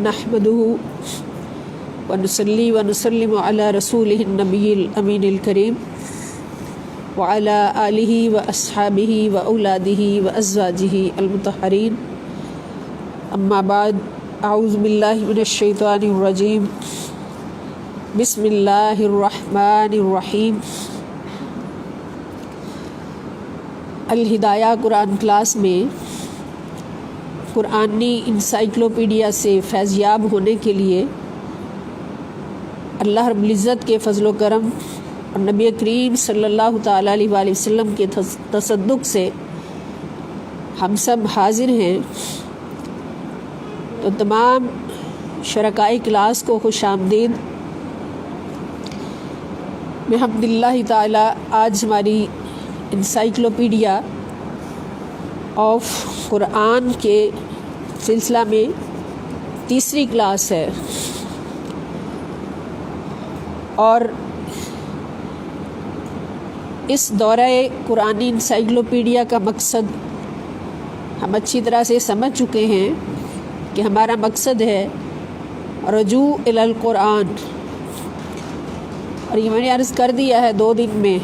نحمده ونصلي ونسلم على رسوله النبي الأمين الكريم وعلى آله وأصحابه وأولاده وأزواجه المطهرين أما بعد أعوذ بالله من الشيطان الرجيم بسم الله الرحمن الرحيم۔ الہدایہ قرآن کلاس میں قرآنی انسائکلوپیڈیا سے فیضیاب ہونے کے لیے اللہ رب العزت کے فضل و کرم اور نبی کریم صلی اللہ تعالیٰ علیہ وآلہ وسلم کے تصدق سے ہم سب حاضر ہیں، تو تمام شرکائے کلاس کو خوش آمدید۔ بحمد اللہ تعالیٰ آج ہماری انسائکلوپیڈیا آف قرآن کے سلسلہ میں تیسری کلاس ہے، اور اس دورہ قرآنی انسائکلوپیڈیا کا مقصد ہم اچھی طرح سے سمجھ چکے ہیں کہ ہمارا مقصد ہے رجوع الی القرآن، اور یہ میں نے عرض کر دیا ہے 2 دن میں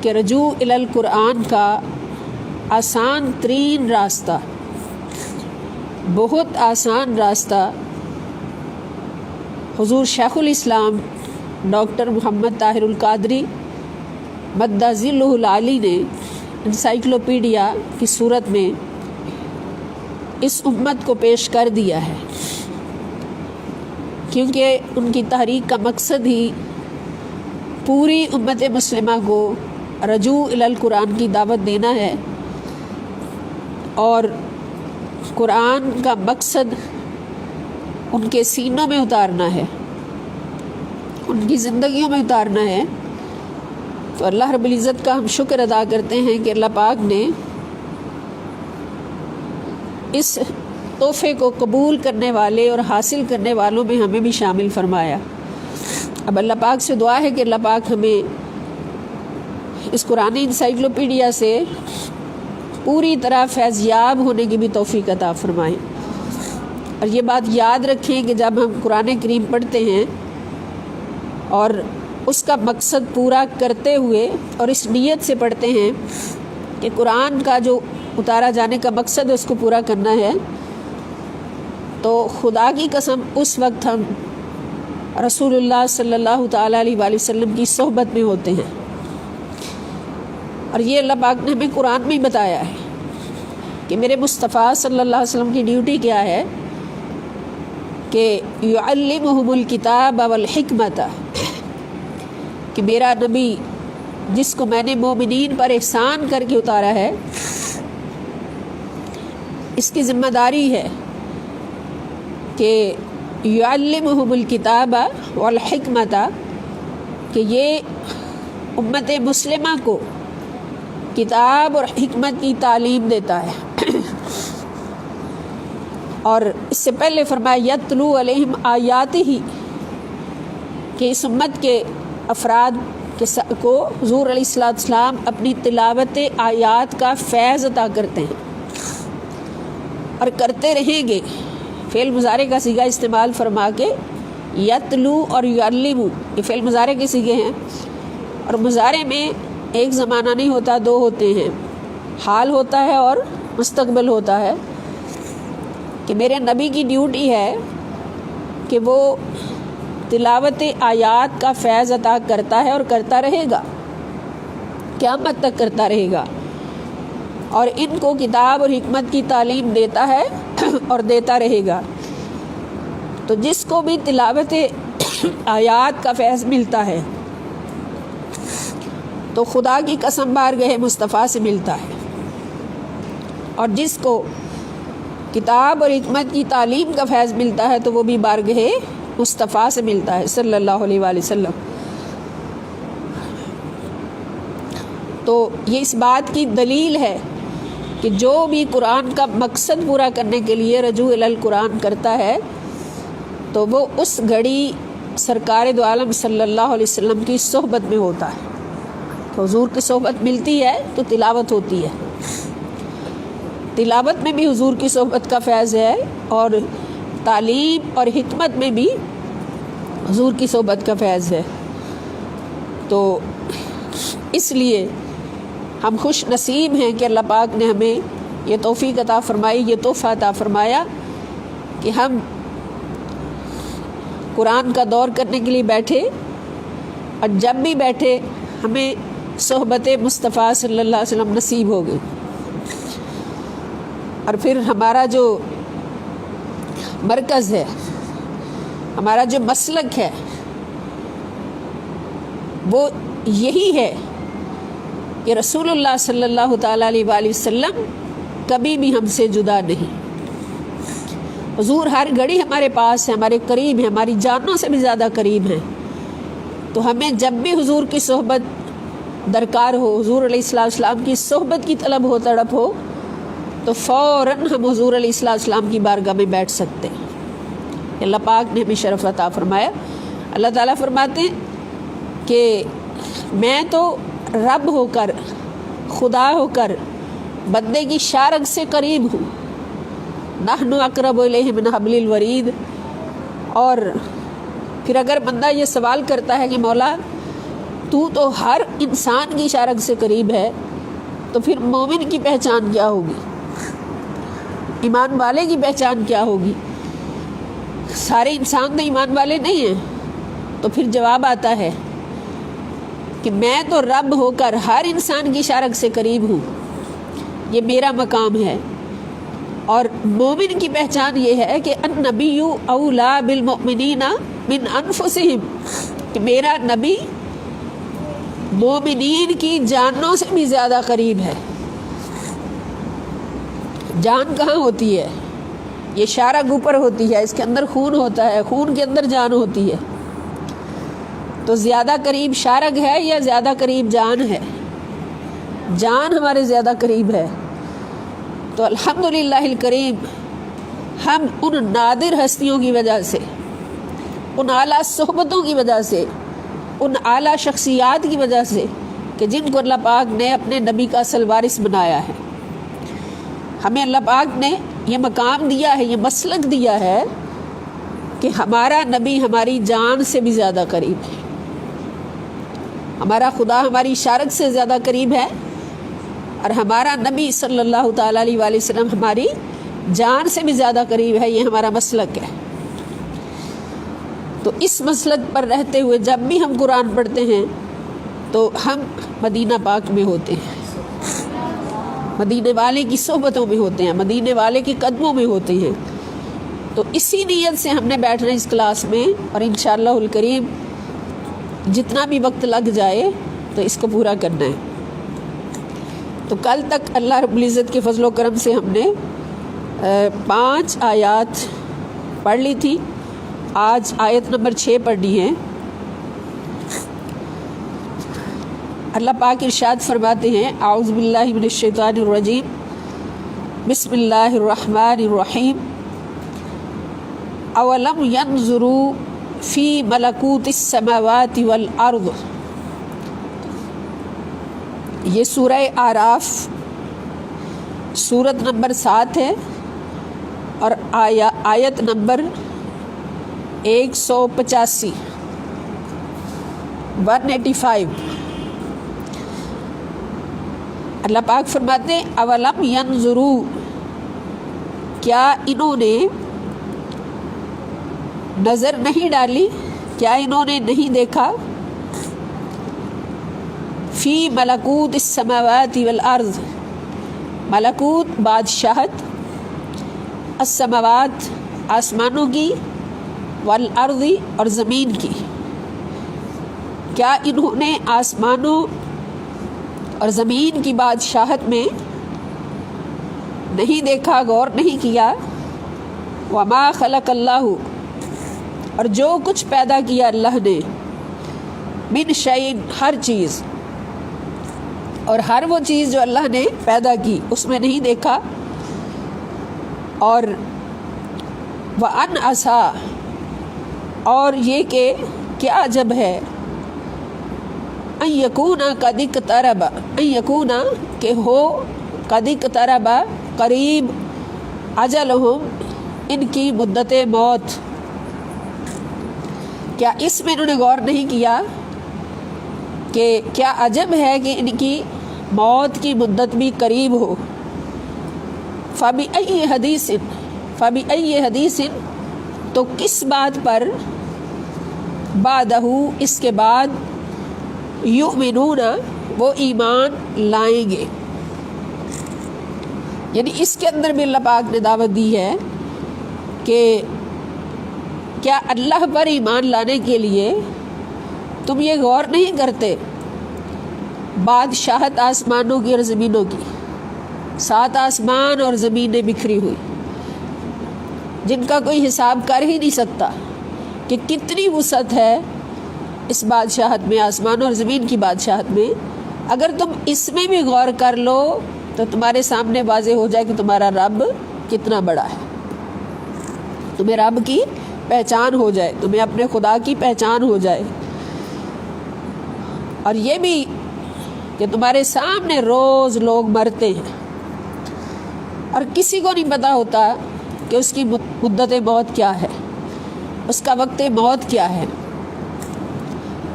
کہ رجوع الی القرآن کا آسان ترین راستہ، بہت آسان راستہ حضور شیخ الاسلام ڈاکٹر محمد طاہر القادری مد ظلہ العالی نے انسائکلوپیڈیا کی صورت میں اس امت کو پیش کر دیا ہے، کیونکہ ان کی تحریک کا مقصد ہی پوری امت مسلمہ کو رجوع الی القرآن کی دعوت دینا ہے، اور قرآن کا مقصد ان کے سینوں میں اتارنا ہے، ان کی زندگیوں میں اتارنا ہے۔ تو اللہ رب العزت کا ہم شکر ادا کرتے ہیں کہ اللہ پاک نے اس تحفے کو قبول کرنے والے اور حاصل کرنے والوں میں ہمیں بھی شامل فرمایا۔ اب اللہ پاک سے دعا ہے کہ اللہ پاک ہمیں اس قرآنی انسائکلوپیڈیا سے پوری طرح فیضیاب ہونے کی بھی توفیق عطا فرمائیں۔ اور یہ بات یاد رکھیں کہ جب ہم قرآن کریم پڑھتے ہیں اور اس کا مقصد پورا کرتے ہوئے اور اس نیت سے پڑھتے ہیں کہ قرآن کا جو اتارا جانے کا مقصد ہے اس کو پورا کرنا ہے، تو خدا کی قسم اس وقت ہم رسول اللہ صلی اللہ تعالیٰ علیہ وآلہ وسلم کی صحبت میں ہوتے ہیں۔ اور یہ اللہ پاک نے ہمیں قرآن میں بتایا ہے کہ میرے مصطفیٰ صلی اللہ علیہ وسلم کی ڈیوٹی کیا ہے کہ یعلمہم الکتاب والحکمت، کہ میرا نبی جس کو میں نے مومنین پر احسان کر کے اتارا ہے، اس کی ذمہ داری ہے کہ یعلمہم الکتاب والحکمت، کہ یہ امت مسلمہ کو کتاب اور حکمت کی تعلیم دیتا ہے۔ اور اس سے پہلے فرمایا یتلو علیہم آیاتہ، کہ اس امت کے افراد کو حضور علیہ السلام اپنی تلاوت آیات کا فیض عطا کرتے ہیں اور کرتے رہیں گے۔ فعل مضارع کا صیغہ استعمال فرما کے یتلو اور یعلمو، یہ فعل مضارع کے صیغے ہیں، اور مضارع میں ایک زمانہ نہیں ہوتا، 2 ہوتے ہیں، حال ہوتا ہے اور مستقبل ہوتا ہے، کہ میرے نبی کی ڈیوٹی ہے کہ وہ تلاوت آیات کا فیض عطا کرتا ہے اور کرتا رہے گا، قیامت تک کرتا رہے گا، اور ان کو کتاب اور حکمت کی تعلیم دیتا ہے اور دیتا رہے گا۔ تو جس کو بھی تلاوت آیات کا فیض ملتا ہے تو خدا کی قسم بارگاہ مصطفیٰ سے ملتا ہے، اور جس کو کتاب اور حکمت کی تعلیم کا فیض ملتا ہے تو وہ بھی بارگاہ مصطفیٰ سے ملتا ہے صلی اللہ علیہ وآلہ وسلم۔ تو یہ اس بات کی دلیل ہے کہ جو بھی قرآن کا مقصد پورا کرنے کے لیے رجوع الی القرآن کرتا ہے تو وہ اس گھڑی سرکار دو عالم صلی اللہ علیہ وسلم کی صحبت میں ہوتا ہے۔ تو حضور کی صحبت ملتی ہے تو تلاوت ہوتی ہے، تلاوت میں بھی حضور کی صحبت کا فیض ہے، اور تعلیم اور حکمت میں بھی حضور کی صحبت کا فیض ہے۔ تو اس لیے ہم خوش نصیب ہیں کہ اللہ پاک نے ہمیں یہ توفیق عطا فرمائی، یہ تحفہ عطا فرمایا کہ ہم قرآن کا دور کرنے کے لیے بیٹھے، اور جب بھی بیٹھے ہمیں صحبت مصطفیٰ صلی اللہ علیہ وسلم نصیب ہو گئی۔ اور پھر ہمارا جو مرکز ہے، ہمارا جو مسلک ہے، وہ یہی ہے کہ رسول اللہ صلی اللہ تعالیٰ علیہ وآلہ وسلم کبھی بھی ہم سے جدا نہیں۔ حضور ہر گھڑی ہمارے پاس ہے، ہمارے قریب ہیں، ہماری جانوں سے بھی زیادہ قریب ہیں۔ تو ہمیں جب بھی حضور کی صحبت درکار ہو، حضور علیہ السلام کی صحبت کی طلب ہو، تڑپ ہو، تو فوراً ہم حضور علیہ السلام کی بارگاہ میں بیٹھ سکتے ہیں۔ اللہ پاک نے ہمیں شرف عطا فرمایا۔ اللہ تعالیٰ فرماتے ہیں کہ میں تو رب ہو کر، خدا ہو کر بندے کی شارگ سے قریب ہوں، نحن اقرب الیہ من حبل الورید۔ اور پھر اگر بندہ یہ سوال کرتا ہے کہ مولا تو ہر انسان کی شارگ سے قریب ہے، تو پھر مومن کی پہچان کیا ہوگی، ایمان والے کی پہچان کیا ہوگی؟ سارے انسان تو ایمان والے نہیں ہیں۔ تو پھر جواب آتا ہے کہ میں تو رب ہو کر ہر انسان کی شارگ سے قریب ہوں، یہ میرا مقام ہے۔ اور مومن کی پہچان یہ ہے کہ النبی اولا بالمؤمنین من انفسہم، کہ میرا نبی مومنین کی جانوں سے بھی زیادہ قریب ہے۔ جان کہاں ہوتی ہے؟ یہ شارگ اوپر ہوتی ہے، اس کے اندر خون ہوتا ہے، خون کے اندر جان ہوتی ہے۔ تو زیادہ قریب شارگ ہے یا زیادہ قریب جان ہے؟ جان ہمارے زیادہ قریب ہے۔ تو الحمدللہ الکریم، ہم ان نادر ہستیوں کی وجہ سے، ان اعلیٰ صحبتوں کی وجہ سے، ان اعلیٰ شخصیات کی وجہ سے کہ جن کو اللہ پاک نے اپنے نبی کا اصل وارث بنایا ہے، ہمیں اللہ پاک نے یہ مقام دیا ہے، یہ مسلک دیا ہے کہ ہمارا نبی ہماری جان سے بھی زیادہ قریب ہے، ہمارا خدا ہماری شارگ سے زیادہ قریب ہے، اور ہمارا نبی صلی اللہ تعالیٰ علیہ وآلہ وسلم ہماری جان سے بھی زیادہ قریب ہے۔ یہ ہمارا مسلک ہے۔ تو اس مسلک پر رہتے ہوئے جب بھی ہم قرآن پڑھتے ہیں تو ہم مدینہ پاک میں ہوتے ہیں، مدینے والے کی صحبتوں میں ہوتے ہیں، مدینے والے کے قدموں میں ہوتے ہیں۔ تو اسی نیت سے ہم نے بیٹھنا اس کلاس میں، اور انشاءاللہ الکریم جتنا بھی وقت لگ جائے تو اس کو پورا کرنا ہے۔ تو کل تک اللہ رب العزت کے فضل و کرم سے ہم نے 5 آیات پڑھ لی تھی۔ آج آیت نمبر 6 پڑھنی ہے۔ اللہ پاک ارشاد فرماتے ہیں، اعوذ باللہ من الشیطان الرجیم، بسم اللہ الرحمن الرحیم، اولم ینظروا فی ملکوت السماوات والارض۔ یہ سورہ اعراف سورت نمبر 7 ہے، اور آیت نمبر 185 اللہ پاک فرماتے ہیں، اولم ینظروا، کیا انہوں نے نظر نہیں ڈالی، کیا انہوں نے نہیں دیکھا، فی ملکوت السماوات والارض، ملکوت بادشاہت، السماوات آسمانوں کی، والارض اور زمین کی، کیا انہوں نے آسمانوں اور زمین کی بادشاہت میں نہیں دیکھا، غور نہیں کیا، وما خلق اللہ، اور جو کچھ پیدا کیا اللہ نے، من شیء، ہر چیز، اور ہر وہ چیز جو اللہ نے پیدا کی اس میں نہیں دیکھا، اور وَأَنْ عَسَىٰ، اور یہ کہ کیا عجب ہے، ان یکون قد اقترب، ان یکون کہ ہو، قد اقترب قریب، اجلہم ان کی مدت موت، کیا اس میں انہوں نے غور نہیں کیا کہ کیا عجب ہے کہ ان کی موت کی مدت بھی قریب ہو؟ فَبِأَيِّ حدیث، تو کس بات پر، بعدہ، اس کے بعد، یؤمنون، وہ ایمان لائیں گے۔ یعنی اس کے اندر بھی اللہ پاک نے دعوت دی ہے کہ کیا اللہ پر ایمان لانے کے لیے تم یہ غور نہیں کرتے؟ بادشاہت آسمانوں کی اور زمینوں کی، 7 آسمان اور زمینیں بکھری ہوئی، جن کا کوئی حساب کر ہی نہیں سکتا کہ کتنی وسعت ہے اس بادشاہت میں، آسمان اور زمین کی بادشاہت میں۔ اگر تم اس میں بھی غور کر لو تو تمہارے سامنے واضح ہو جائے کہ تمہارا رب کتنا بڑا ہے، تمہیں رب کی پہچان ہو جائے، تمہیں اپنے خدا کی پہچان ہو جائے، اور یہ بھی کہ تمہارے سامنے روز لوگ مرتے ہیں اور کسی کو نہیں پتہ ہوتا کہ اس کی مدت موت کیا ہے، اس کا وقت موت کیا ہے۔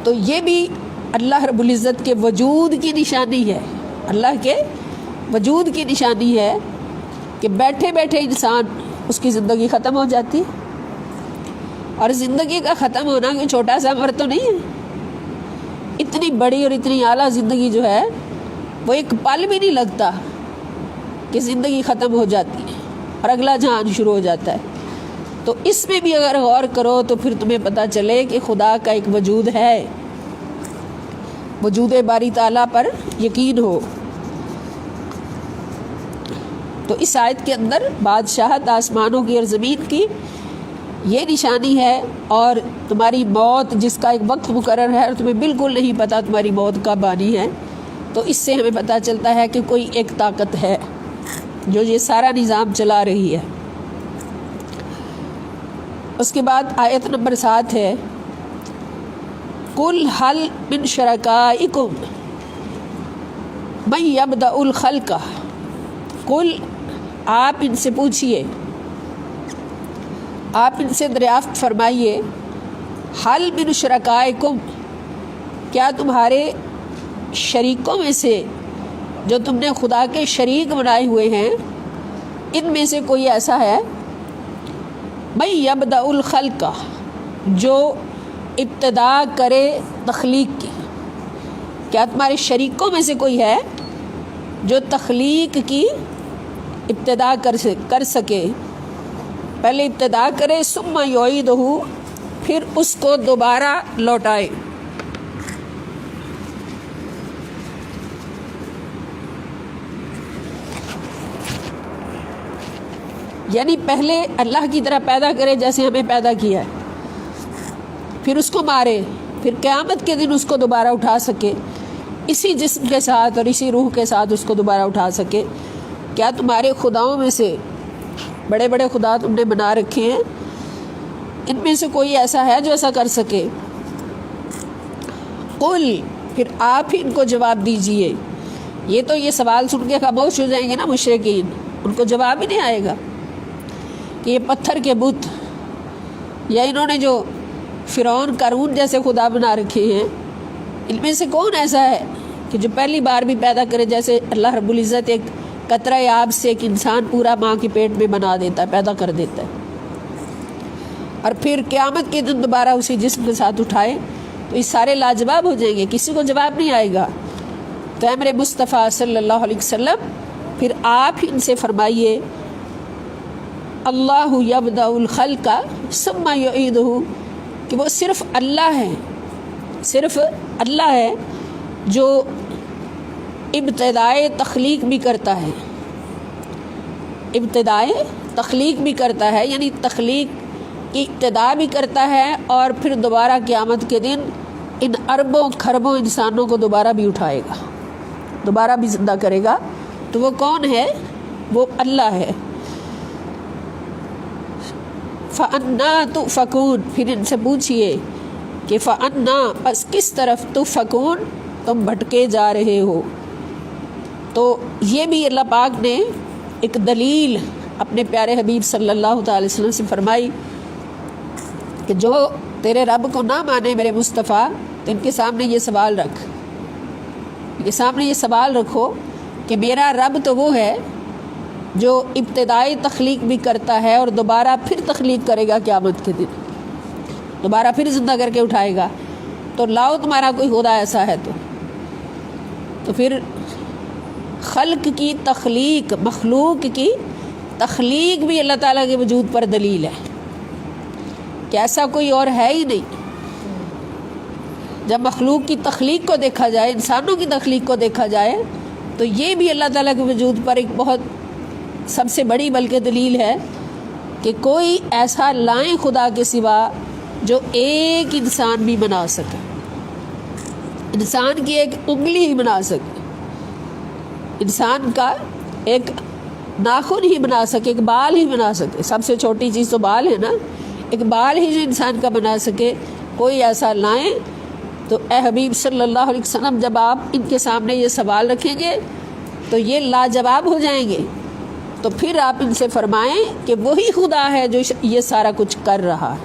تو یہ بھی اللہ رب العزت کے وجود کی نشانی ہے، اللہ کے وجود کی نشانی ہے کہ بیٹھے بیٹھے انسان، اس کی زندگی ختم ہو جاتی ہے، اور زندگی کا ختم ہونا کوئی چھوٹا سا امر تو نہیں ہے، اتنی بڑی اور اتنی اعلیٰ زندگی جو ہے وہ ایک پل بھی نہیں لگتا کہ زندگی ختم ہو جاتی ہے اور اگلا جہان شروع ہو جاتا ہے۔ تو اس میں بھی اگر غور کرو تو پھر تمہیں پتہ چلے کہ خدا کا ایک وجود ہے، وجود باری تعالیٰ پر یقین ہو۔ تو اس آیت کے اندر بادشاہت آسمانوں کی اور زمین کی یہ نشانی ہے، اور تمہاری موت جس کا ایک وقت مقرر ہے اور تمہیں بالکل نہیں پتہ تمہاری موت کب آنی ہے، تو اس سے ہمیں پتہ چلتا ہے کہ کوئی ایک طاقت ہے جو یہ سارا نظام چلا رہی ہے۔ اس کے بعد آیت نمبر 7 ہے، قُلْ هَلْ مِنْ شُرَكَائِكُمْ مَن يَبْدَأُ الْخَلْقَ، قُلْ، آپ ان سے پوچھئے، آپ ان سے دریافت فرمائیے، حل من شرکائکم، کیا تمہارے شریکوں میں سے جو تم نے خدا کے شریک بنائے ہوئے ہیں، ان میں سے کوئی ایسا ہے، من یبدأ الخلق، جو ابتدا کرے تخلیق کی، کیا تمہارے شریکوں میں سے کوئی ہے جو تخلیق کی ابتدا کر سکے، پہلے ابتدا کرے، ثم یعیدہ، پھر اس کو دوبارہ لوٹائے۔ یعنی پہلے اللہ کی طرح پیدا کرے جیسے ہمیں پیدا کیا ہے، پھر اس کو مارے، پھر قیامت کے دن اس کو دوبارہ اٹھا سکے، اسی جسم کے ساتھ اور اسی روح کے ساتھ اس کو دوبارہ اٹھا سکے۔ کیا تمہارے خداؤں میں سے، بڑے بڑے خدا تم نے بنا رکھے ہیں، ان میں سے کوئی ایسا ہے جو ایسا کر سکے؟ قل، پھر آپ ہی ان کو جواب دیجئے۔ یہ تو یہ سوال سن کے خاموش ہو جائیں گے نا مشرکین، ان کو جواب ہی نہیں آئے گا کہ یہ پتھر کے بت، یا انہوں نے جو فرعون قارون جیسے خدا بنا رکھے ہیں، ان میں سے کون ایسا ہے کہ جو پہلی بار بھی پیدا کرے، جیسے اللہ رب العزت ایک قطرہ آب سے ایک انسان پورا ماں کے پیٹ میں بنا دیتا ہے، پیدا کر دیتا ہے، اور پھر قیامت کے دن دوبارہ اسی جسم کے ساتھ اٹھائے، تو یہ سارے لاجواب ہو جائیں گے، کسی کو جواب نہیں آئے گا۔ تو امر مصطفیٰ صلی اللہ علیہ وسلم، پھر آپ ان سے فرمائیے، اللہ یبدأ الخلق ثم یعیدہ، کہ وہ صرف اللہ ہے، صرف اللہ ہے جو ابتدائے تخلیق بھی کرتا ہے، ابتدائے تخلیق بھی کرتا ہے، یعنی تخلیق کی ابتدا بھی کرتا ہے، اور پھر دوبارہ قیامت کے دن ان اربوں کھربوں انسانوں کو دوبارہ بھی اٹھائے گا، دوبارہ بھی زندہ کرے گا۔ تو وہ کون ہے؟ وہ اللہ ہے۔ فَأَنَّا تُؤْفَكُونَ، پھر ان سے پوچھئے کہ فَأَنَّا، پس کس طرف، تُؤْفَكُونَ، تم بھٹکے جا رہے ہو۔ تو یہ بھی اللہ پاک نے ایک دلیل اپنے پیارے حبیب صلی اللہ تعالی وسلم سے فرمائی کہ جو تیرے رب کو نہ مانے میرے مصطفیٰ، تو ان کے سامنے یہ سوال رکھ، ان کے سامنے یہ سوال رکھو کہ میرا رب تو وہ ہے جو ابتدائی تخلیق بھی کرتا ہے اور دوبارہ پھر تخلیق کرے گا قیامت کے دن، دوبارہ پھر زندہ کر کے اٹھائے گا، تو لاؤ تمہارا کوئی خدا ایسا ہے تو پھر خلق کی تخلیق، مخلوق کی تخلیق بھی اللہ تعالیٰ کے وجود پر دلیل ہے کہ ایسا کوئی اور ہے ہی نہیں۔ جب مخلوق کی تخلیق کو دیکھا جائے، انسانوں کی تخلیق کو دیکھا جائے، تو یہ بھی اللہ تعالیٰ کے وجود پر ایک بہت سب سے بڑی بلکہ دلیل ہے کہ کوئی ایسا لائیں خدا کے سوا جو ایک انسان بھی بنا سکے، انسان کی ایک انگلی ہی بنا سکے، انسان کا ایک ناخن ہی بنا سکے، ایک بال ہی بنا سکے، سب سے چھوٹی چیز تو بال ہے نا، ایک بال ہی جو انسان کا بنا سکے، کوئی ایسا لائیں۔ تو اے حبیب صلی اللہ علیہ وسلم، جب آپ ان کے سامنے یہ سوال رکھیں گے تو یہ لاجواب ہو جائیں گے، تو پھر آپ ان سے فرمائیں کہ وہی خدا ہے جو یہ سارا کچھ کر رہا ہے،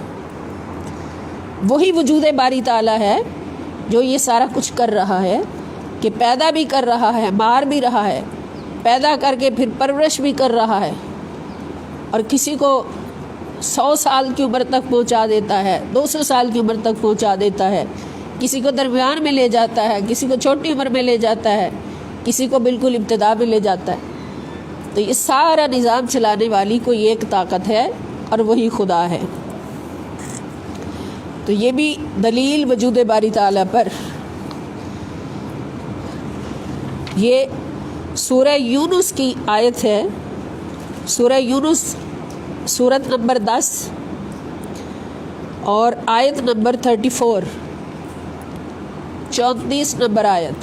وہی وجود باری تعالیٰ ہے جو یہ سارا کچھ کر رہا ہے، کہ پیدا بھی کر رہا ہے، مار بھی رہا ہے، پیدا کر کے پھر پرورش بھی کر رہا ہے، اور کسی کو 100 سال کی عمر تک پہنچا دیتا ہے، 200 سال کی عمر تک پہنچا دیتا ہے، کسی کو درمیان میں لے جاتا ہے، کسی کو چھوٹی عمر میں لے جاتا ہے، کسی کو بالکل ابتدا میں لے جاتا ہے۔ تو یہ سارا نظام چلانے والی کوئی ایک طاقت ہے اور وہی خدا ہے۔ تو یہ بھی دلیل وجود باری تعالیٰ پر۔ یہ سورہ یونس کی آیت ہے، سورہ یونس سورت نمبر 10 اور آیت نمبر 34، 34 نمبر آیت۔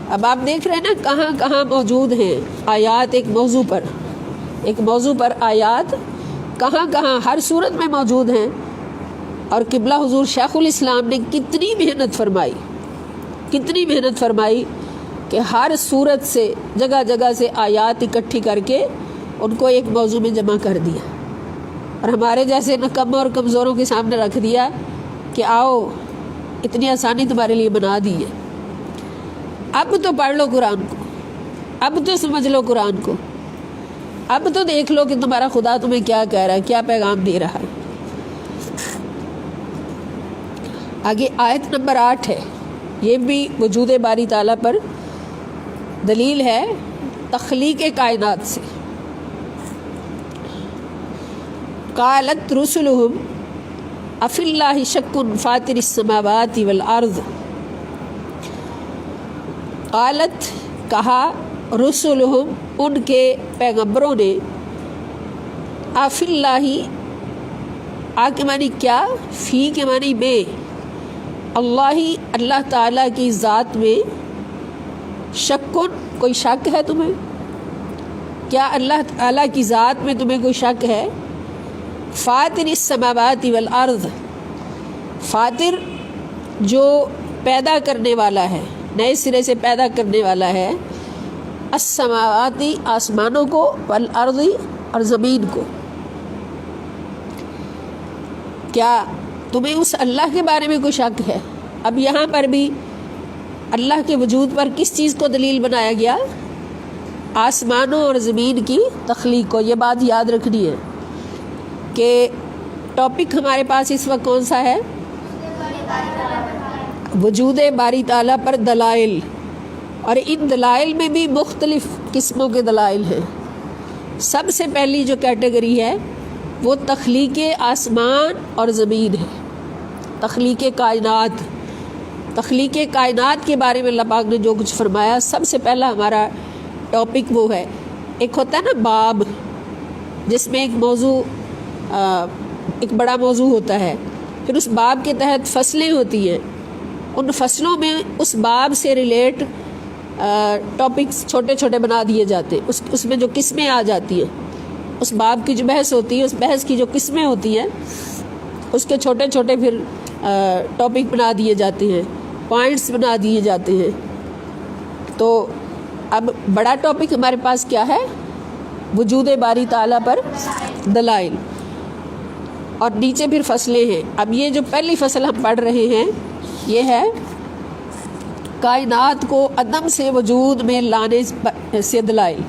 اب آپ دیکھ رہے ہیں نا کہاں کہاں موجود ہیں آیات، ایک موضوع پر آیات کہاں کہاں ہر صورت میں موجود ہیں، اور قبلہ حضور شیخ الاسلام نے کتنی محنت فرمائی کہ ہر صورت سے جگہ جگہ سے آیات اکٹھی کر کے ان کو ایک موضوع میں جمع کر دیا، اور ہمارے جیسے نکم اور کمزوروں کے سامنے رکھ دیا کہ آؤ اتنی آسانی تمہارے لیے بنا دی ہے، اب تو پڑھ لو قرآن کو، اب تو سمجھ لو قرآن کو، اب تو دیکھ لو کہ تمہارا خدا تمہیں کیا کہہ رہا ہے، کیا پیغام دے رہا ہے۔ آگے آیت نمبر 8 ہے، یہ بھی وجود باری تعالیٰ پر دلیل ہے تخلیق کائنات سے۔ قالت رسلہم افی اللہ شک فاطر السماوات والارض، قالت کہا، رسلہم ان کے پیغمبروں نے، افی اللہ، آ کے معنی کیا، فی کے معنی میں، اللہ تعالیٰ کی ذات میں، شکن کوئی شک ہے تمہیں، کیا اللہ تعالیٰ کی ذات میں تمہیں کوئی شک ہے؟ فاطر السماوات والارض، فاطر جو پیدا کرنے والا ہے، نئے سرے سے پیدا کرنے والا ہے، السماواتی آسمانوں کو، والارض اور زمین کو، کیا تمہیں اس اللہ کے بارے میں کوئی شک ہے؟ اب یہاں پر بھی اللہ کے وجود پر کس چیز کو دلیل بنایا گیا؟ آسمانوں اور زمین کی تخلیق کو۔ یہ بات یاد رکھنی ہے کہ ٹاپک ہمارے پاس اس وقت کون سا ہے؟ وجود باری تعالیٰ پر دلائل، اور ان دلائل میں بھی مختلف قسموں کے دلائل ہیں۔ سب سے پہلی جو کیٹیگری ہے وہ تخلیق آسمان اور زمین ہے، تخلیق کائنات۔ تخلیق کائنات کے بارے میں اللہ پاک نے جو کچھ فرمایا، سب سے پہلا ہمارا ٹاپک وہ ہے۔ ایک ہوتا ہے نا باب، جس میں ایک موضوع، ایک بڑا موضوع ہوتا ہے، پھر اس باب کے تحت فصلیں ہوتی ہیں، ان فصلوں میں اس باب سے ریلیٹ ٹاپکس چھوٹے چھوٹے بنا دیے جاتے ہیں، اس میں جو قسمیں آ جاتی ہیں، اس باب کی جو بحث ہوتی ہے، اس بحث کی جو قسمیں ہوتی ہیں، اس کے چھوٹے چھوٹے پھر ٹاپک بنا دیے جاتے ہیں، پوائنٹس بنا دیے جاتے ہیں۔ تو اب بڑا ٹاپک ہمارے پاس کیا ہے؟ وجود باری تعالیٰ پر دلائل. اور نیچے پھر فصلیں ہیں. اب یہ جو پہلی فصل ہم پڑھ رہے ہیں یہ ہے کائنات کو عدم سے وجود میں لانے سے دلائل.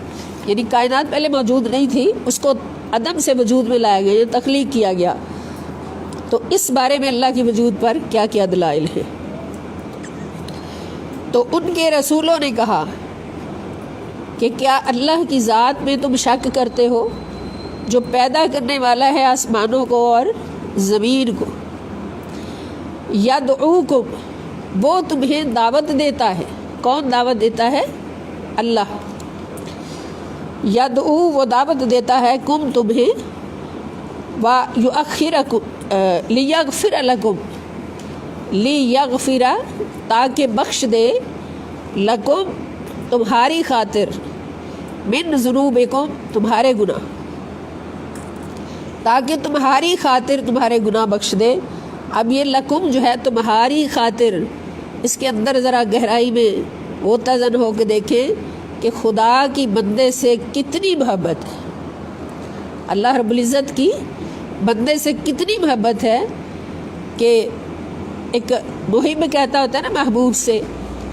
یعنی کائنات پہلے موجود نہیں تھی، اس کو عدم سے وجود میں لایا گیا، تخلیق کیا گیا. تو اس بارے میں اللہ کی وجود پر کیا کیا دلائل ہیں. تو ان کے رسولوں نے کہا کہ کیا اللہ کی ذات میں تم شک کرتے ہو جو پیدا کرنے والا ہے آسمانوں کو اور زمین کو. یدعوکم، وہ تمہیں دعوت دیتا ہے. کون دعوت دیتا ہے؟ اللہ. یدعو، وہ دعوت دیتا ہے، کم تمہیں، وَيُؤَخِّرَكُمْ لِيَغْفِرَ لَكُمْ، لِيَغْفِرَ، تاکہ بخش دے، لکم، تمہاری خاطر، من ذنوبکم، تمہارے گناہ، تاکہ تمہاری خاطر تمہارے گناہ بخش دے. اب یہ لکم جو ہے تمہاری خاطر، اس کے اندر ذرا گہرائی میں وہ تزن ہو کے دیکھیں کہ خدا کی بندے سے کتنی محبت ہے. اللہ رب العزت کی بندے سے کتنی محبت ہے کہ ایک محب کہتا ہوتا ہے نا محبوب سے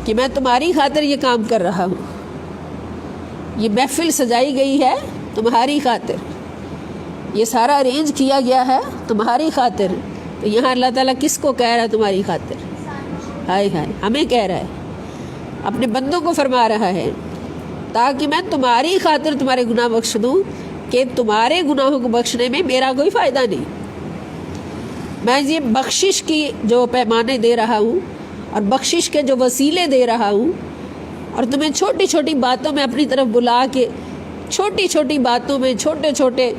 کہ میں تمہاری خاطر یہ کام کر رہا ہوں، یہ محفل سجائی گئی ہے تمہاری خاطر، یہ سارا ارینج کیا گیا ہے تمہاری خاطر. تو یہاں اللہ تعالیٰ کس کو کہہ رہا ہے تمہاری خاطر؟ ہائے ہائے، ہمیں کہہ رہا ہے، اپنے بندوں کو فرما رہا ہے تاکہ میں تمہاری خاطر تمہارے گناہ بخش دوں، کہ تمہارے گناہوں کو بخشنے میں میرا کوئی فائدہ نہیں. میں یہ بخشش کی جو پیمانے دے رہا ہوں اور بخشش کے جو وسیلے دے رہا ہوں، اور تمہیں چھوٹی چھوٹی باتوں میں اپنی طرف بلا کے چھوٹی چھوٹی باتوں میں چھوٹے چھوٹے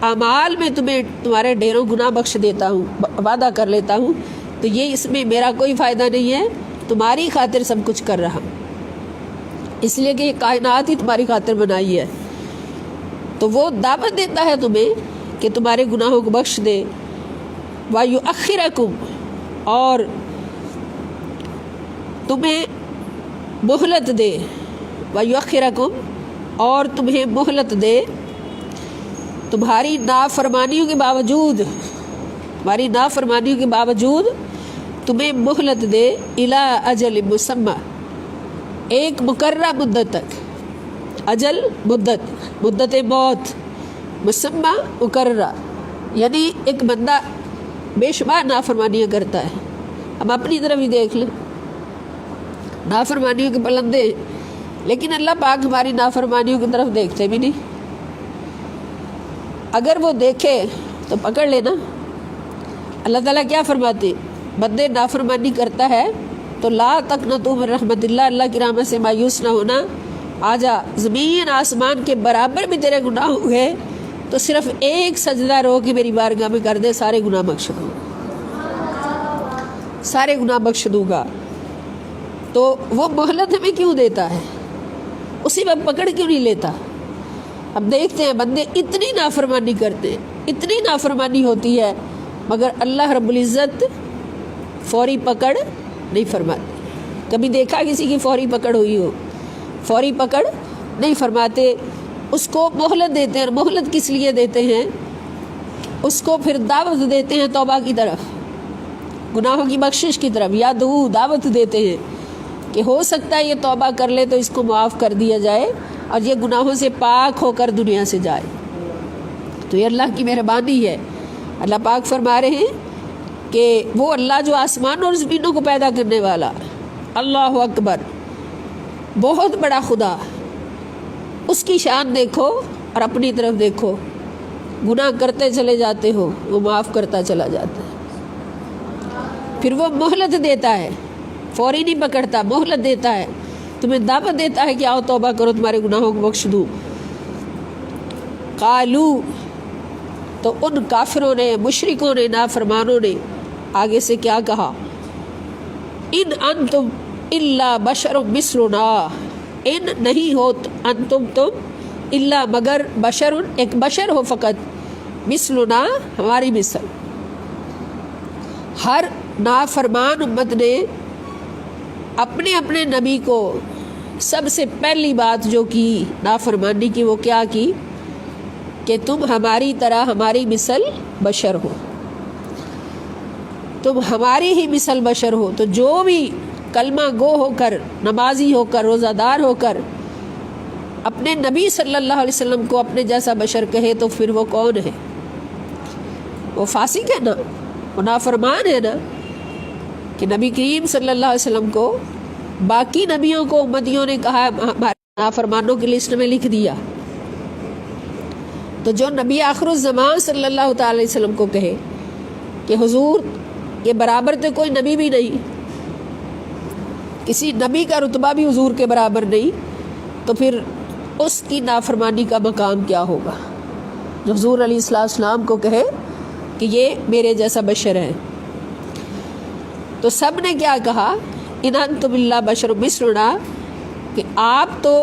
اعمال میں تمہیں تمہارے ڈھیروں گناہ بخش دیتا ہوں، وعدہ کر لیتا ہوں. تو یہ اس میں میرا کوئی فائدہ نہیں ہے، تمہاری خاطر سب کچھ کر رہا ہوں، اس لیے کہ یہ کائنات ہی تمہاری خاطر بنائی ہے. تو وہ دعوت دیتا ہے تمہیں کہ تمہارے گناہوں کو بخش دے. وَيُؤَخِّرَكُمْ، اور تمہیں مہلت دے. وَيُؤَخِّرَكُمْ، اور تمہیں مہلت دے، تمہاری نافرمانیوں کے باوجود، تمہاری نافرمانیوں کے باوجود تمہیں مہلت دے. اِلَىٰ اجل مسمى، ایک مقررہ مدت تک. اجل مدت موت، مسمى مقررہ. یعنی ایک بندہ بے شمار نافرمانیاں کرتا ہے. ہم اپنی طرف ہی دیکھ لیں، نافرمانیوں کے بلندے، لیکن اللہ پاک ہماری نافرمانیوں کی طرف دیکھتے بھی نہیں. اگر وہ دیکھے تو پکڑ لینا. اللہ تعالیٰ کیا فرماتے؟ بندے نافرمانی کرتا ہے تو لا تقنطوا من رحمت اللہ، اللہ کی رحمت سے مایوس نہ ہونا. آجا، زمین آسمان کے برابر بھی تیرے گناہ ہوئے تو صرف ایک سجدہ رو کے میری بارگاہ میں کر دے، سارے گناہ بخش دوں گا، سارے گناہ بخش دوں گا. تو وہ مہلت ہمیں کیوں دیتا ہے؟ اسی وقت پکڑ کیوں نہیں لیتا؟ اب دیکھتے ہیں بندے اتنی نافرمانی کرتے ہیں، اتنی نافرمانی ہوتی ہے، مگر اللہ رب العزت فوری پکڑ نہیں فرماتے. کبھی دیکھا کسی کی فوری پکڑ ہوئی ہو؟ فوری پکڑ نہیں فرماتے، اس کو مہلت دیتے ہیں. اور مہلت کس لیے دیتے ہیں؟ اس کو پھر دعوت دیتے ہیں توبہ کی طرف، گناہوں کی بخشش کی طرف. یا دعوت دیتے ہیں کہ ہو سکتا ہے یہ توبہ کر لے تو اس کو معاف کر دیا جائے اور یہ گناہوں سے پاک ہو کر دنیا سے جائے. تو یہ اللہ کی مہربانی ہے. اللہ پاک فرما رہے ہیں کہ وہ اللہ جو آسمان اور زمینوں کو پیدا کرنے والا، اللہ اکبر، بہت بڑا خدا، اس کی شان دیکھو اور اپنی طرف دیکھو. گناہ کرتے چلے جاتے ہو، وہ معاف کرتا چلا جاتا ہے. پھر وہ مہلت دیتا ہے، فوری نہیں پکڑتا، مہلت دیتا ہے، تمہیں دعوت دیتا ہے کہ آؤ توبہ کرو، تمہارے گناہوں کو بخش دوں. قالو، تو ان کافروں نے، مشرکوں نے، نافرمانوں نے آگے سے کیا کہا؟ ان انتم الا بشر مثلنا، ان نہیں ہو انتم تم، الا مگر بشر، ایک بشر ہو فقط، مثلنا ہماری مثل. ہر نافرمان امت نے اپنے اپنے نبی کو سب سے پہلی بات جو کی نافرمانی کی، وہ کیا کی؟ کہ تم ہماری طرح ہماری مثل بشر ہو، تم ہماری ہی مثل بشر ہو۔ تو جو بھی کلمہ گو ہو کر، نمازی ہو کر، روزہ دار ہو کر اپنے نبی صلی اللہ علیہ وسلم کو اپنے جیسا بشر کہے تو پھر وہ کون ہے؟ وہ فاسق ہے نا، وہ نافرمان ہے نا، کہ نبی کریم صلی اللہ علیہ وسلم کو باقی نبیوں کو امتیوں نے کہا ہمارے نافرمانوں کی لسٹ میں لکھ دیا، تو جو نبی آخر الزمان صلی اللہ تعالی علیہ وسلم کو کہے کہ حضور کے برابر تو کوئی نبی بھی نہیں، کسی نبی کا رتبہ بھی حضور کے برابر نہیں، تو پھر اس کی نافرمانی کا مقام کیا ہوگا جو حضور علیہ السلام کو کہے کہ یہ میرے جیسا بشر ہے۔ تو سب نے کیا کہا، ان انتم الا بشر مثلنا، کہ آپ تو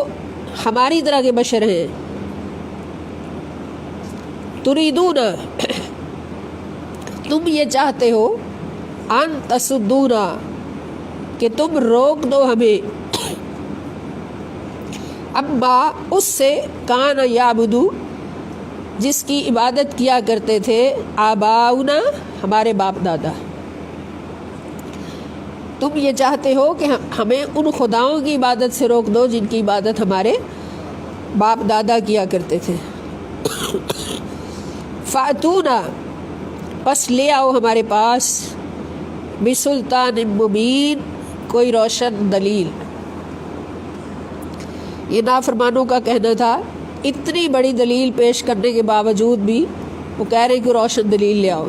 ہماری طرح کے بشر ہیں۔ تریدون، تم یہ چاہتے ہو، ان تصدونا، کہ تم روک دو ہمیں، اما اس سے کان یعبدو، جس کی عبادت کیا کرتے تھے، آباؤنا، ہمارے باپ دادا۔ تم یہ چاہتے ہو کہ ہمیں ان خداؤں کی عبادت سے روک دو جن کی عبادت ہمارے باپ دادا کیا کرتے تھے۔ فاتونا، پس لے آؤ ہمارے پاس، بسلطان مبین، کوئی روشن دلیل۔ یہ نافرمانوں کا کہنا تھا، اتنی بڑی دلیل پیش کرنے کے باوجود بھی وہ کہہ رہے کہ روشن دلیل لے آؤ،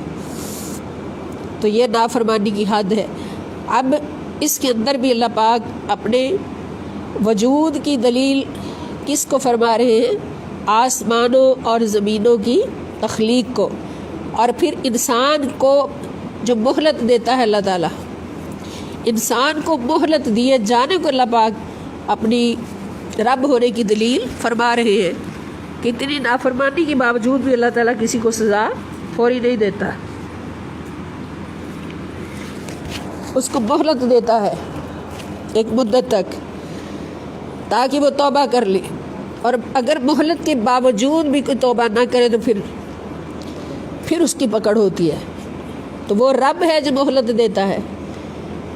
تو یہ نافرمانی کی حد ہے۔ اب اس کے اندر بھی اللہ پاک اپنے وجود کی دلیل کس کو فرما رہے ہیں؟ آسمانوں اور زمینوں کی تخلیق کو، اور پھر انسان کو جو مہلت دیتا ہے اللہ تعالیٰ، انسان کو مہلت دیے جانے کو اللہ پاک اپنی رب ہونے کی دلیل فرما رہے ہیں کہ اتنی نافرمانی کے باوجود بھی اللہ تعالیٰ کسی کو سزا فوری نہیں دیتا، اس کو مہلت دیتا ہے ایک مدت تک تاکہ وہ توبہ کر لے، اور اگر مہلت کے باوجود بھی کوئی توبہ نہ کرے تو پھر اس کی پکڑ ہوتی ہے۔ تو وہ رب ہے جو مہلت دیتا ہے،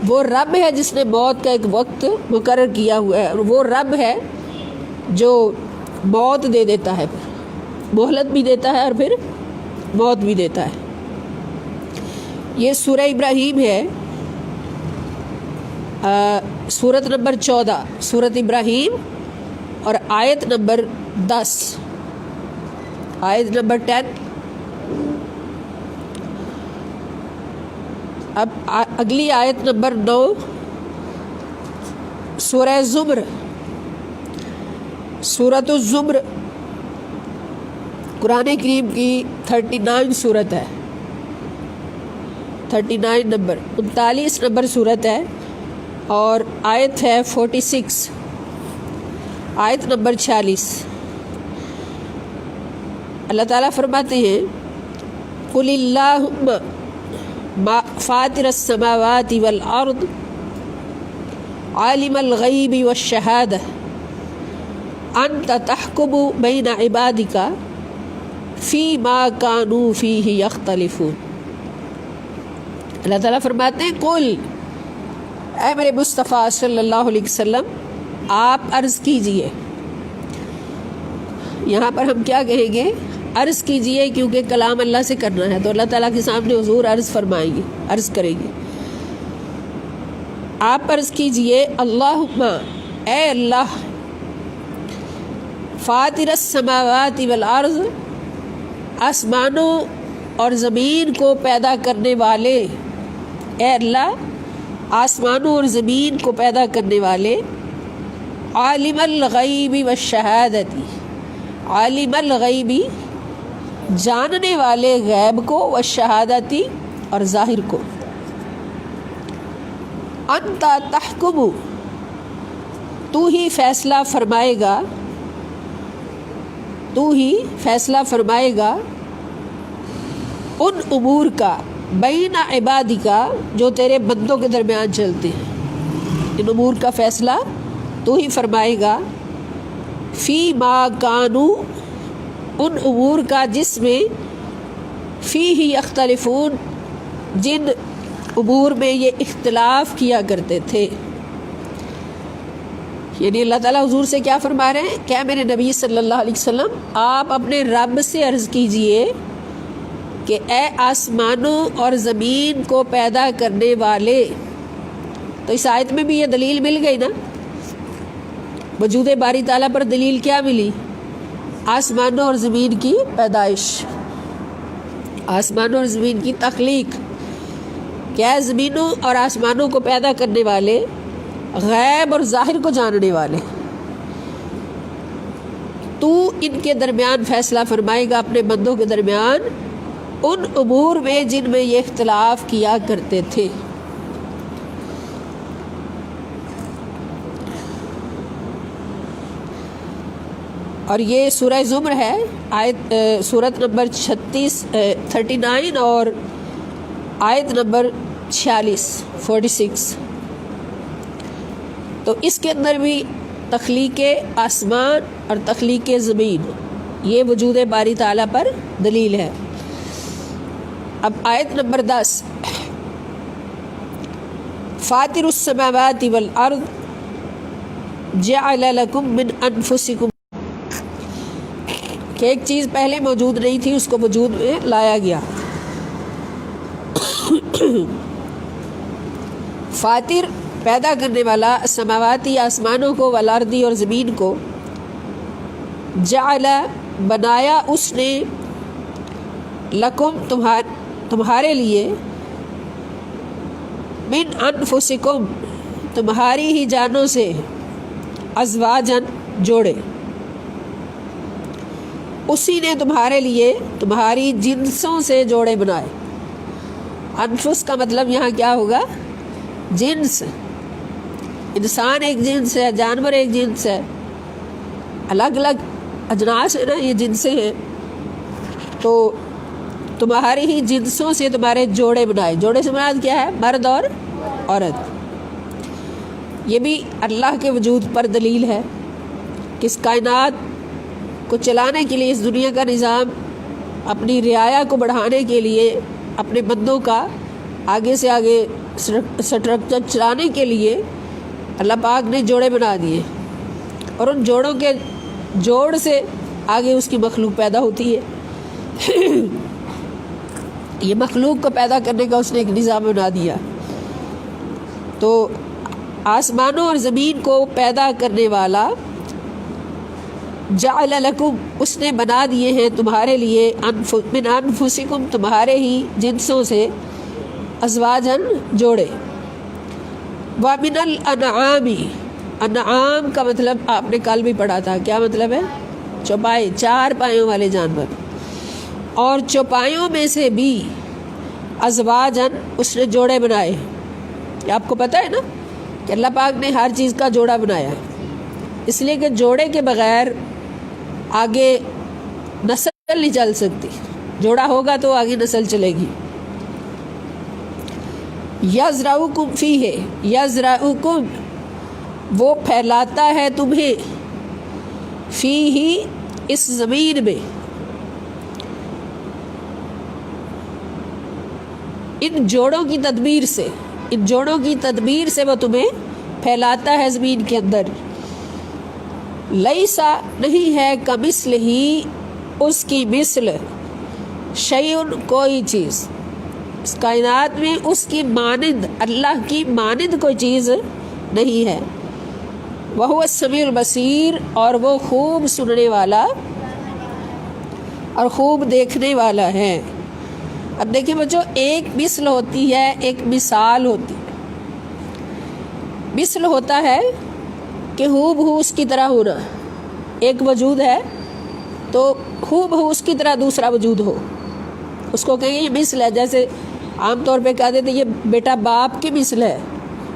وہ رب ہے جس نے موت کا ایک وقت مقرر کیا ہوا ہے، اور وہ رب ہے جو موت دے دیتا ہے، پھر مہلت بھی دیتا ہے اور پھر موت بھی دیتا ہے۔ یہ سورہ ابراہیم ہے، سورت نمبر 14، سورت ابراہیم، اور آیت نمبر 10، آیت نمبر 10۔ اب اگلی آیت نمبر 9، سورہ زمر، سورۃ الزمر، قرآن کریم کی 39 سورت ہے، 39 نمبر، 39 نمبر سورت ہے، اور آیت ہے 46، آیت نمبر 46۔ اللہ تعالیٰ فرماتے ہیں، قل اللہم فاطر السماوات والارض عالم الغیب والشہادہ انت تحکم بین عبادک فیما کانوا فیہ یختلفون۔ اللہ تعالیٰ فرماتے ہیں، قل، اے میرے مصطفیٰ صلی اللہ علیہ وسلم، آپ عرض کیجئے۔ یہاں پر ہم کیا کہیں گے؟ عرض کیجئے، کیونکہ کلام اللہ سے کرنا ہے تو اللہ تعالیٰ کے سامنے حضور عرض فرمائیں گے، عرض کریں گے۔ آپ عرض کیجئے، اللہم، اے اللہ، فاطر السماوات والارض، آسمانوں اور زمین کو پیدا کرنے والے، اے اللہ، آسمانوں اور زمین کو پیدا کرنے والے، عالم الغیب والشہادتی، عالم الغیبی، جاننے والے غیب کو، والشہادتی، اور ظاہر کو، انت تحکم، تو ہی فیصلہ فرمائے گا، تو ہی فیصلہ فرمائے گا ان امور کا، بین عبادی کا، جو تیرے بندوں کے درمیان چلتے ہیں، ان امور کا فیصلہ تو ہی فرمائے گا، فی ما کانوا، ان امور کا جس میں فیہ یختلفون جن امور میں یہ اختلاف کیا کرتے تھے. یعنی اللہ تعالیٰ حضور سے کیا فرما رہے ہیں؟ کیا میرے نبی صلی اللہ علیہ وسلم آپ اپنے رب سے عرض کیجئے کہ اے آسمانوں اور زمین کو پیدا کرنے والے. تو اس آیت میں بھی یہ دلیل مل گئی نا، وجود باری تعالیٰ پر دلیل کیا ملی؟ آسمانوں اور زمین کی پیدائش، آسمانوں اور زمین کی تخلیق. کیا ہے؟ زمینوں اور آسمانوں کو پیدا کرنے والے، غیب اور ظاہر کو جاننے والے. تو ان کے درمیان فیصلہ فرمائے گا اپنے بندوں کے درمیان ان امور میں جن میں یہ اختلاف کیا کرتے تھے. اور یہ سورہ زمر ہے، آیت سورت نمبر 39 اور آیت نمبر 46. تو اس کے اندر بھی تخلیق آسمان اور تخلیق زمین یہ وجود باری تعالیٰ پر دلیل ہے. اب آیت نمبر 10، فاطر السماوات والارض جعل لکم من انفسکم، کہ ایک چیز پہلے موجود نہیں تھی اس کو وجود میں لایا گیا. فاطر پیدا کرنے والا، سماواتی آسمانوں کو، والارضی اور زمین کو، جعل بنایا اس نے، لکم تمہارے لیے، من انفسکم تمہاری ہی جانوں سے، ازواجن جوڑے. اسی نے تمہارے لیے تمہاری جنسوں سے جوڑے بنائے. انفس کا مطلب یہاں کیا ہوگا؟ جنس. انسان ایک جنس ہے، جانور ایک جنس ہے، الگ الگ اجناس ہیں نا، یہ جنسیں ہیں. تو تمہاری ہی جنسوں سے تمہارے جوڑے بنائے. جوڑے سے مراد کیا ہے؟ مرد اور عورت. یہ بھی اللہ کے وجود پر دلیل ہے کہ اس کائنات کو چلانے کے لیے، اس دنیا کا نظام اپنی رعایا کو بڑھانے کے لیے، اپنے بندوں کا آگے سے آگے سٹرکچر چلانے کے لیے اللہ پاک نے جوڑے بنا دیے، اور ان جوڑوں کے جوڑ سے آگے اس کی مخلوق پیدا ہوتی ہے. یہ مخلوق کو پیدا کرنے کا اس نے ایک نظام بنا دیا. تو آسمانوں اور زمین کو پیدا کرنے والا، جعل لکم اس نے بنا دیے ہیں تمہارے لیے، من انفسکم تمہارے ہی جنسوں سے، ازواجن جوڑے. ومن الانعام، انعام کا مطلب آپ نے کل بھی پڑھا تھا، کیا مطلب ہے؟ چوپائے، 4 پایوں والے جانور. اور چوپایوں میں سے بھی ازواجن اس نے جوڑے بنائے. یہ آپ کو پتہ ہے نا کہ اللہ پاک نے ہر چیز کا جوڑا بنایا، اس لیے کہ جوڑے کے بغیر آگے نسل نہیں چل سکتی. جوڑا ہوگا تو آگے نسل چلے گی. یزرعکم فیہ، یزرعکم وہ پھیلاتا ہے تمہیں، فیہ اس زمین میں، ان جوڑوں کی تدبیر سے، ان جوڑوں کی تدبیر سے وہ تمہیں پھیلاتا ہے زمین کے اندر. لیسا نہیں ہے کمثلہ ہی اس کی مثل، شیء کوئی چیز، اس کائنات میں اس کی مانند، اللہ کی مانند کوئی چیز نہیں ہے. وہو السمیع البصیر اور وہ خوب سننے والا اور خوب دیکھنے والا ہے. اب دیکھیں بچوں، ایک مثل ہوتی ہے، ایک مثال ہوتی ہے. مثل ہوتا ہے کہ ہو بہو اس کی طرح ہونا، ایک وجود ہے تو ہو بہو اس کی طرح دوسرا وجود ہو، اس کو کہیں یہ مثل ہے. جیسے عام طور پہ کہہ دیتے یہ بیٹا باپ کی مثل ہے،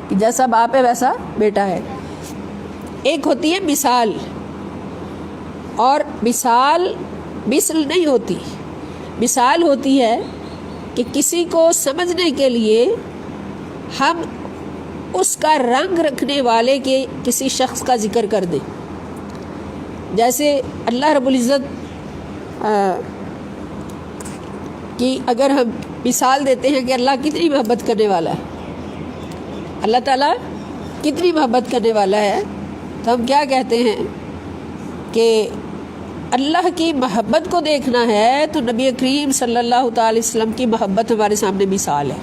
کہ جیسا باپ ہے ویسا بیٹا ہے. ایک ہوتی ہے مثال، اور مثال مثل نہیں ہوتی. مثال ہوتی ہے کہ کسی کو سمجھنے کے لیے ہم اس کا رنگ رکھنے والے کے کسی شخص کا ذکر کر دیں. جیسے اللہ رب العزت کہ اگر ہم مثال دیتے ہیں کہ اللہ کتنی محبت کرنے والا ہے، اللہ تعالیٰ کتنی محبت کرنے والا ہے، تو ہم کیا کہتے ہیں کہ اللہ کی محبت کو دیکھنا ہے تو نبی کریم صلی اللہ تعالی وسلم کی محبت ہمارے سامنے مثال ہے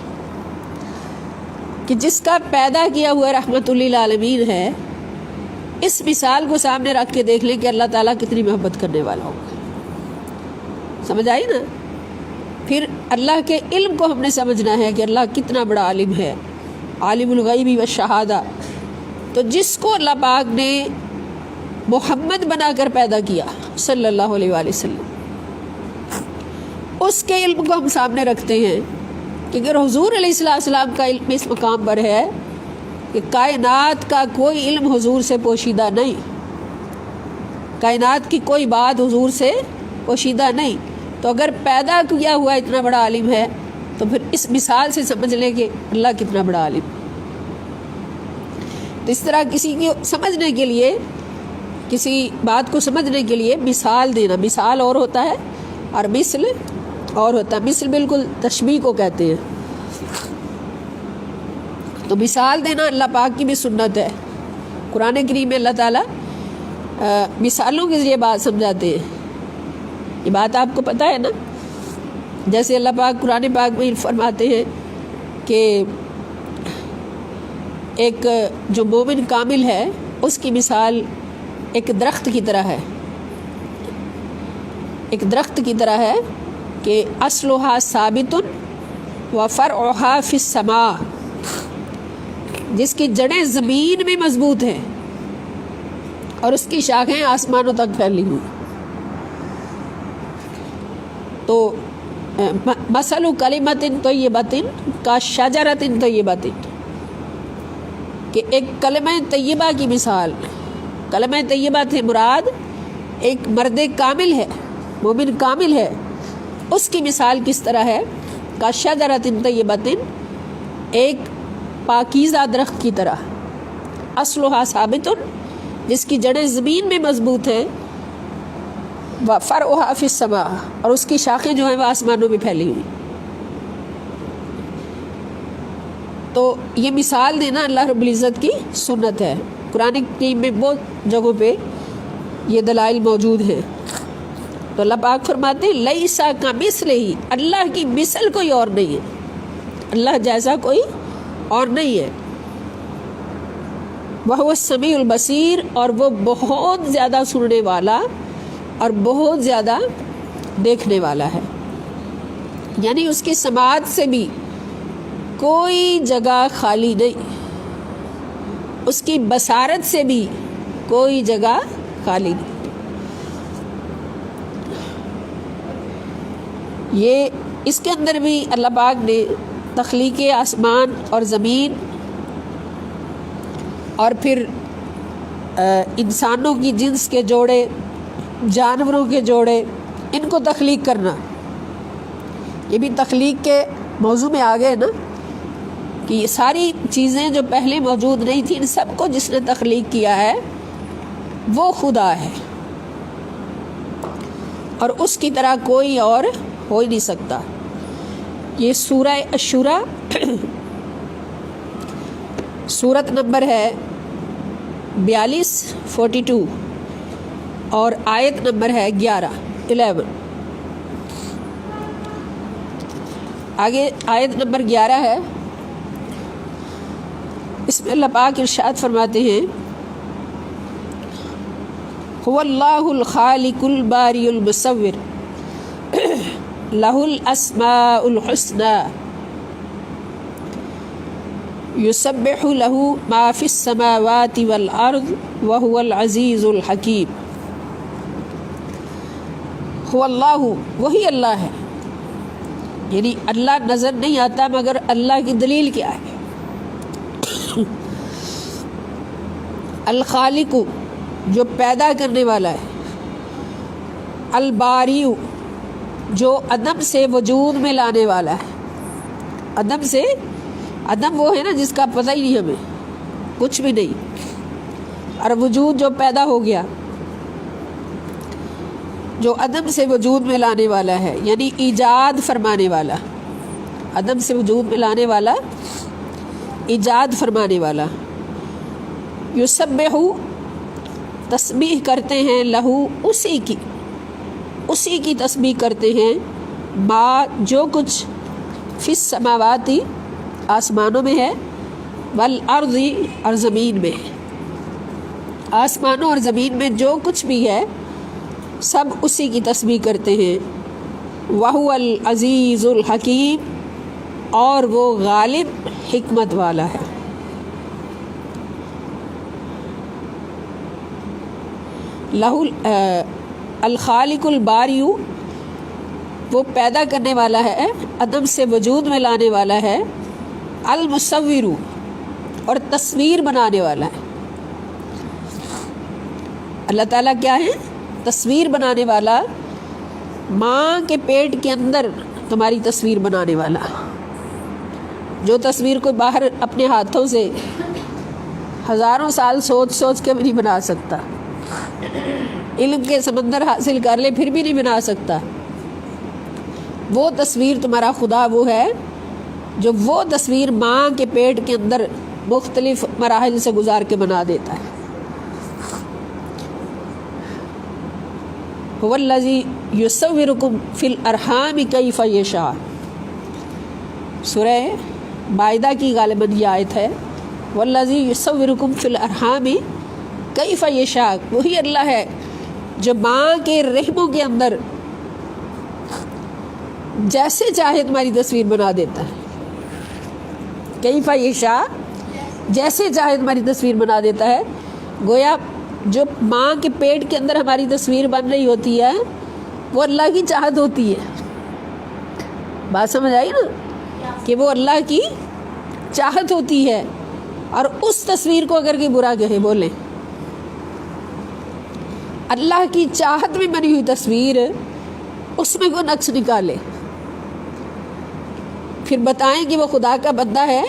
کہ جس کا پیدا کیا ہوا رحمت للعالمین ہے، اس مثال کو سامنے رکھ کے دیکھ لیں کہ اللہ تعالیٰ کتنی محبت کرنے والا ہوگا۔ سمجھ آئی نا؟ پھر اللہ کے علم کو ہم نے سمجھنا ہے کہ اللہ کتنا بڑا عالم ہے، عالم الغیب والشہادہ۔ تو جس کو اللہ پاک نے محمد بنا کر پیدا کیا صلی اللہ علیہ وآلہ وسلم، اس کے علم کو ہم سامنے رکھتے ہیں کہ اگر حضور علیہ السلام کا علم اس مقام پر ہے کہ کائنات کا کوئی علم حضور سے پوشیدہ نہیں، کائنات کی کوئی بات حضور سے پوشیدہ نہیں، تو اگر پیدا کیا ہوا اتنا بڑا عالم ہے تو پھر اس مثال سے سمجھ لیں کہ اللہ کتنا بڑا عالم ہے۔ تو اس طرح کسی کو سمجھنے کے لیے، کسی بات کو سمجھنے کے لیے مثال دینا، مثال اور ہوتا ہے اور مثل اور ہوتا ہے۔ مثل بالکل تشبیہ کو کہتے ہیں، تو مثال دینا اللہ پاک کی بھی سنت ہے۔ قرآن کریم میں اللہ تعالیٰ مثالوں کے ذریعے بات سمجھاتے ہیں، یہ بات آپ کو پتہ ہے نا۔ جیسے اللہ پاک قرآن پاک میں فرماتے ہیں کہ ایک جو مومن کامل ہے اس کی مثال ایک درخت کی طرح ہے، ایک درخت کی طرح ہے کہ اصلها ثابت وفرعها فی السماء، جس کی جڑیں زمین میں مضبوط ہیں اور اس کی شاخیں آسمانوں تک پھیلی ہوئی۔ تو مثل کلمۃ طیبۃ کشجرۃ طیبۃ، کہ ایک کلمہ طیبہ کی مثال، کلمہ طیبہ سے مراد ایک مرد کامل ہے، مومن کامل ہے، اس کی مثال کس طرح ہے؟ کشجرۃ طیبۃ، ایک پاکیزہ درخت کی طرح، اصلها ثابت، جس کی جڑیں زمین میں مضبوط ہیں، وفرعها فی السماء، اور اس کی شاخیں جو ہیں وہ آسمانوں میں پھیلی ہوئی۔ تو یہ مثال دینا اللہ رب العزت کی سنت ہے۔ قرآن کریم میں بہت جگہوں پہ یہ دلائل موجود ہیں۔ تو اللہ پاک فرماتے ہیں لیسا کمثلہ، اللہ کی مثل کوئی اور نہیں ہے، اللہ جیسا کوئی اور نہیں ہے۔ وہو السمیع البصیر، اور وہ بہت زیادہ سننے والا اور بہت زیادہ دیکھنے والا ہے، یعنی اس کی سماعت سے بھی کوئی جگہ خالی نہیں، اس کی بصارت سے بھی کوئی جگہ خالی نہیں۔ یہ اس کے اندر بھی اللہ پاک نے تخلیق آسمان اور زمین اور پھر انسانوں کی جنس کے جوڑے، جانوروں کے جوڑے، ان کو تخلیق کرنا، یہ بھی تخلیق کے موضوع میں آ گئے نا، کہ یہ ساری چیزیں جو پہلے موجود نہیں تھیں، ان سب کو جس نے تخلیق کیا ہے وہ خدا ہے، اور اس کی طرح کوئی اور ہو ہی نہیں سکتا۔ یہ سورہ الشورى سورت نمبر ہے 42 اور آیت نمبر ہے 11۔ آگے آیت نمبر 11 ہے، اس میں اللہ پاک ارشاد فرماتے ہیں هو اللہ الخالق الباری المصور لہ الاسماء الحسنى یسبح لہ ما فی السماوات والارض وهو العزیز الحکیم۔ هو اللہ، وہی اللہ ہے، یعنی اللہ نظر نہیں آتا مگر اللہ کی دلیل کیا ہے؟ الخالق، جو پیدا کرنے والا ہے، الباری، جو عدم سے وجود میں لانے والا ہے۔ عدم سے، عدم وہ ہے نا جس کا پتہ ہی نہیں ہمیں، کچھ بھی نہیں، اور وجود جو پیدا ہو گیا۔ جو عدم سے وجود میں لانے والا ہے، یعنی ایجاد فرمانے والا، عدم سے وجود میں لانے والا، ایجاد فرمانے والا۔ یسبح، تسبیح کرتے ہیں، لہو، اسی کی تسبیح کرتے ہیں، ما، جو کچھ، فی السماواتی، آسمانوں میں ہے، والارض، اور زمین میں ہے، آسمانوں اور زمین میں جو کچھ بھی ہے سب اسی کی تسبیح کرتے ہیں۔ وَهُوَ الْعَزِيزُ الْحَكِيمُ، اور وہ غالب حکمت والا ہے۔ لَهُ الْخَالِقُ الْبَارِئُ، وہ پیدا کرنے والا ہے، عدم سے وجود میں لانے والا ہے، المصور، اور تصویر بنانے والا ہے۔ اللہ تعالیٰ کیا ہے؟ تصویر بنانے والا، ماں کے پیٹ کے اندر تمہاری تصویر بنانے والا، جو تصویر کوئی باہر اپنے ہاتھوں سے ہزاروں سال سوچ سوچ کے بھی نہیں بنا سکتا، علم کے سمندر حاصل کر لے پھر بھی نہیں بنا سکتا۔ وہ تصویر تمہارا خدا وہ ہے جو وہ تصویر ماں کے پیٹ کے اندر مختلف مراحل سے گزار کے بنا دیتا ہے۔ هو الذی یصورکم فی الارحام کیف یشاء، سورہ مائدہ کی غالباً یہ آیت ہے، والذی یصورکم فی الارحام کیف یشاء، وہی اللہ ہے جو ماں کے رحموں کے اندر جیسے چاہے تمہاری تصویر بنا دیتا ہے۔ کیف یشاء، جیسے چاہے تمہاری تصویر بنا دیتا ہے۔ گویا جو ماں کے پیٹ کے اندر ہماری تصویر بن رہی ہوتی ہے وہ اللہ کی چاہت ہوتی ہے۔ بات سمجھ آئی نا، کہ وہ اللہ کی چاہت ہوتی ہے، اور اس تصویر کو اگر کوئی برا کہے، بولیں اللہ کی چاہت میں بنی ہوئی تصویر، اس میں کوئی نقص نکالے، پھر بتائیں کہ وہ خدا کا بندہ ہے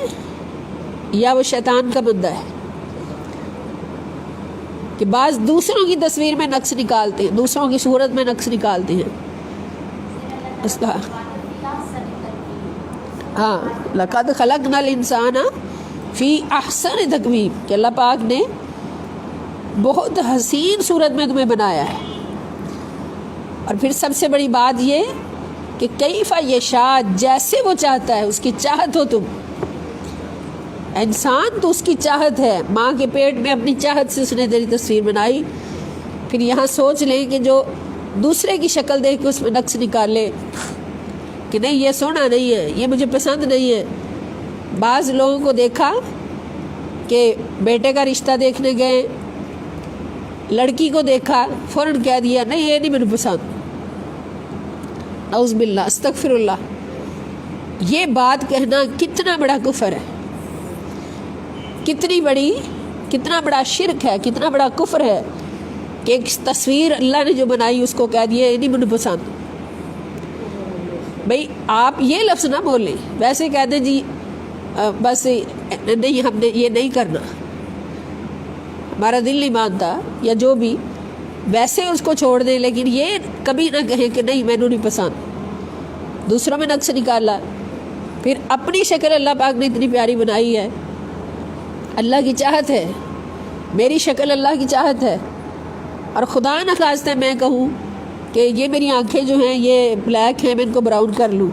یا وہ شیطان کا بندہ ہے۔ کہ بعض دوسروں کی تصویر میں نقص نکالتے ہیں، دوسروں کی صورت میں نقص نکالتے ہیں۔ اس کا ہاں، لقد خلقنا الانسان فی احسن تقویم، کہ اللہ پاک نے بہت حسین صورت میں تمہیں بنایا ہے۔ اور پھر سب سے بڑی بات یہ کہ کیف یشاء، جیسے وہ چاہتا ہے، اس کی چاہت ہو تم۔ انسان تو اس کی چاہت ہے، ماں کے پیٹ میں اپنی چاہت سے اس نے تیری تصویر بنائی۔ پھر یہاں سوچ لیں کہ جو دوسرے کی شکل دیکھ کے اس میں نقص نکال لے کہ نہیں یہ سونا نہیں ہے، یہ مجھے پسند نہیں ہے۔ بعض لوگوں کو دیکھا کہ بیٹے کا رشتہ دیکھنے گئے، لڑکی کو دیکھا، فوراً کہہ دیا نہیں یہ نہیں مجھے پسند، اعوذ باللہ، استغفر اللہ۔ یہ بات کہنا کتنا بڑا کفر ہے، کتنا بڑا شرک ہے، کتنا بڑا کفر ہے کہ ایک تصویر اللہ نے جو بنائی اس کو کہہ دیا یہ نہیں مجھے پسند۔ بھئی آپ یہ لفظ نہ بولیں، ویسے کہہ دیں جی بس نہیں، ہم نے یہ نہیں کرنا، ہمارا دل نہیں مانتا، یا جو بھی، ویسے اس کو چھوڑ دیں، لیکن یہ کبھی نہ کہیں کہ نہیں میں نہیں پسند۔ دوسروں میں نقص نکالا، پھر اپنی شکل اللہ پاک نے اتنی پیاری بنائی ہے، اللہ کی چاہت ہے، میری شکل اللہ کی چاہت ہے، اور خدا نہ خواستہ میں کہوں کہ یہ میری آنکھیں جو ہیں یہ بلیک ہیں، میں ان کو براؤن کر لوں،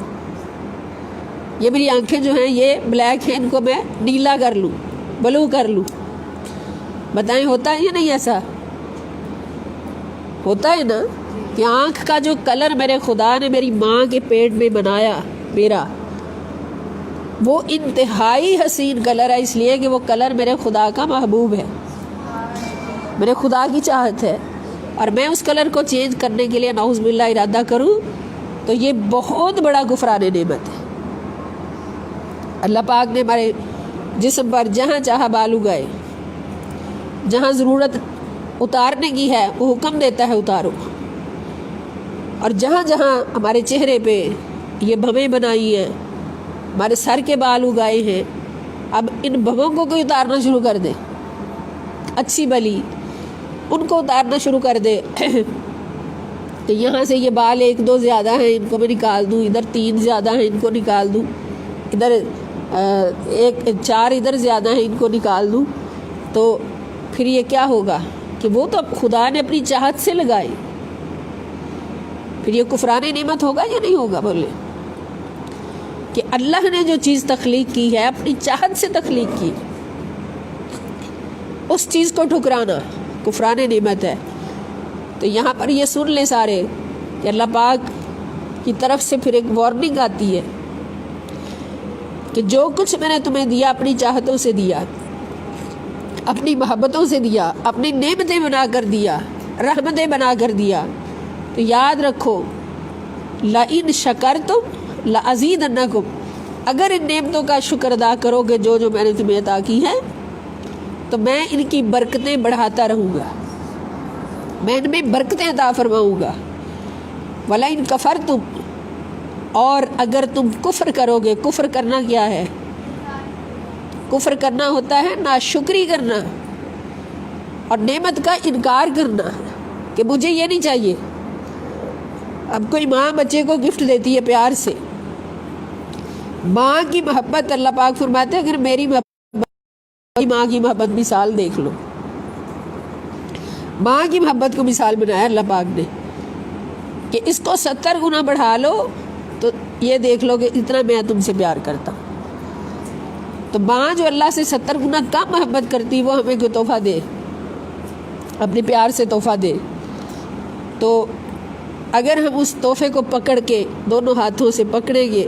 یہ میری آنکھیں جو ہیں یہ بلیک ہیں، ان کو میں نیلا کر لوں، بلو کر لوں۔ بتائیں ہوتا ہے یا نہیں؟ ایسا ہوتا ہے نا کہ آنکھ کا جو کلر میرے خدا نے میری ماں کے پیٹ میں بنایا میرا، وہ انتہائی حسین کلر ہے، اس لیے کہ وہ کلر میرے خدا کا محبوب ہے، میرے خدا کی چاہت ہے، اور میں اس کلر کو چینج کرنے کے لیے نعوذ باللہ ارادہ کروں تو یہ بہت بڑا غفران نعمت ہے۔ اللہ پاک نے ہمارے جسم پر جہاں چاہا بال اگائے، جہاں ضرورت اتارنے کی ہے وہ حکم دیتا ہے اتارو، اور جہاں جہاں ہمارے چہرے پہ یہ بھویں بنائی ہیں، ہمارے سر کے بال اگائے ہیں، اب ان بھووں کو کوئی اتارنا شروع کر دے، اچھی بلی ان کو اتارنا شروع کر دے، تو یہاں سے یہ بال 1-2 زیادہ ہیں، ان کو میں نکال دوں، ادھر 3 زیادہ ہیں، ان کو نکال دوں، ادھر 4 ادھر زیادہ ہیں، ان کو نکال دوں، تو پھر یہ کیا ہوگا کہ وہ تو اب خدا نے اپنی چاہت سے لگائے، پھر یہ کفران نعمت ہوگا یا نہیں ہوگا؟ بولے کہ اللہ نے جو چیز تخلیق کی ہے اپنی چاہت سے تخلیق کی، اس چیز کو ٹھکرانا کفران نعمت ہے۔ تو یہاں پر یہ سن لیں سارے کہ اللہ پاک کی طرف سے پھر ایک وارننگ آتی ہے کہ جو کچھ میں نے تمہیں دیا اپنی چاہتوں سے دیا، اپنی محبتوں سے دیا، اپنی نعمتیں بنا کر دیا، رحمتیں بنا کر دیا، تو یاد رکھو لَإِن شَكَرْتُمْ لَأَزِيدَنَّكُمْ، اگر ان نعمتوں کا شکر ادا کرو گے جو میں نے تمہیں عطا کی ہیں تو میں ان کی برکتیں بڑھاتا رہوں گا، میں ان میں برکتیں عطا فرماؤں گا۔ وَلَئِن كَفَرْتُمْ، اور اگر تم کفر کرو گے، کفر کرنا کیا ہے؟ کفر کرنا ہوتا ہے ناشکری کرنا اور نعمت کا انکار کرنا کہ مجھے یہ نہیں چاہیے۔ اب کوئی ماں بچے کو گفٹ دیتی ہے پیار سے، ماں کی محبت اللہ پاک فرماتے ہیں اگر میری محبت، ماں کی محبت مثال دیکھ لو، ماں کی محبت کو مثال بنایا اللہ پاک نے کہ اس کو 70 گنا بڑھا لو تو یہ دیکھ لو کہ اتنا میں تم سے پیار کرتا ہوں۔ تو ماں جو اللہ سے 70 گنا کم محبت کرتی وہ ہمیں کوئی تحفہ دے، اپنے پیار سے تحفہ دے، تو اگر ہم اس تحفے کو پکڑ کے دونوں ہاتھوں سے پکڑیں گے،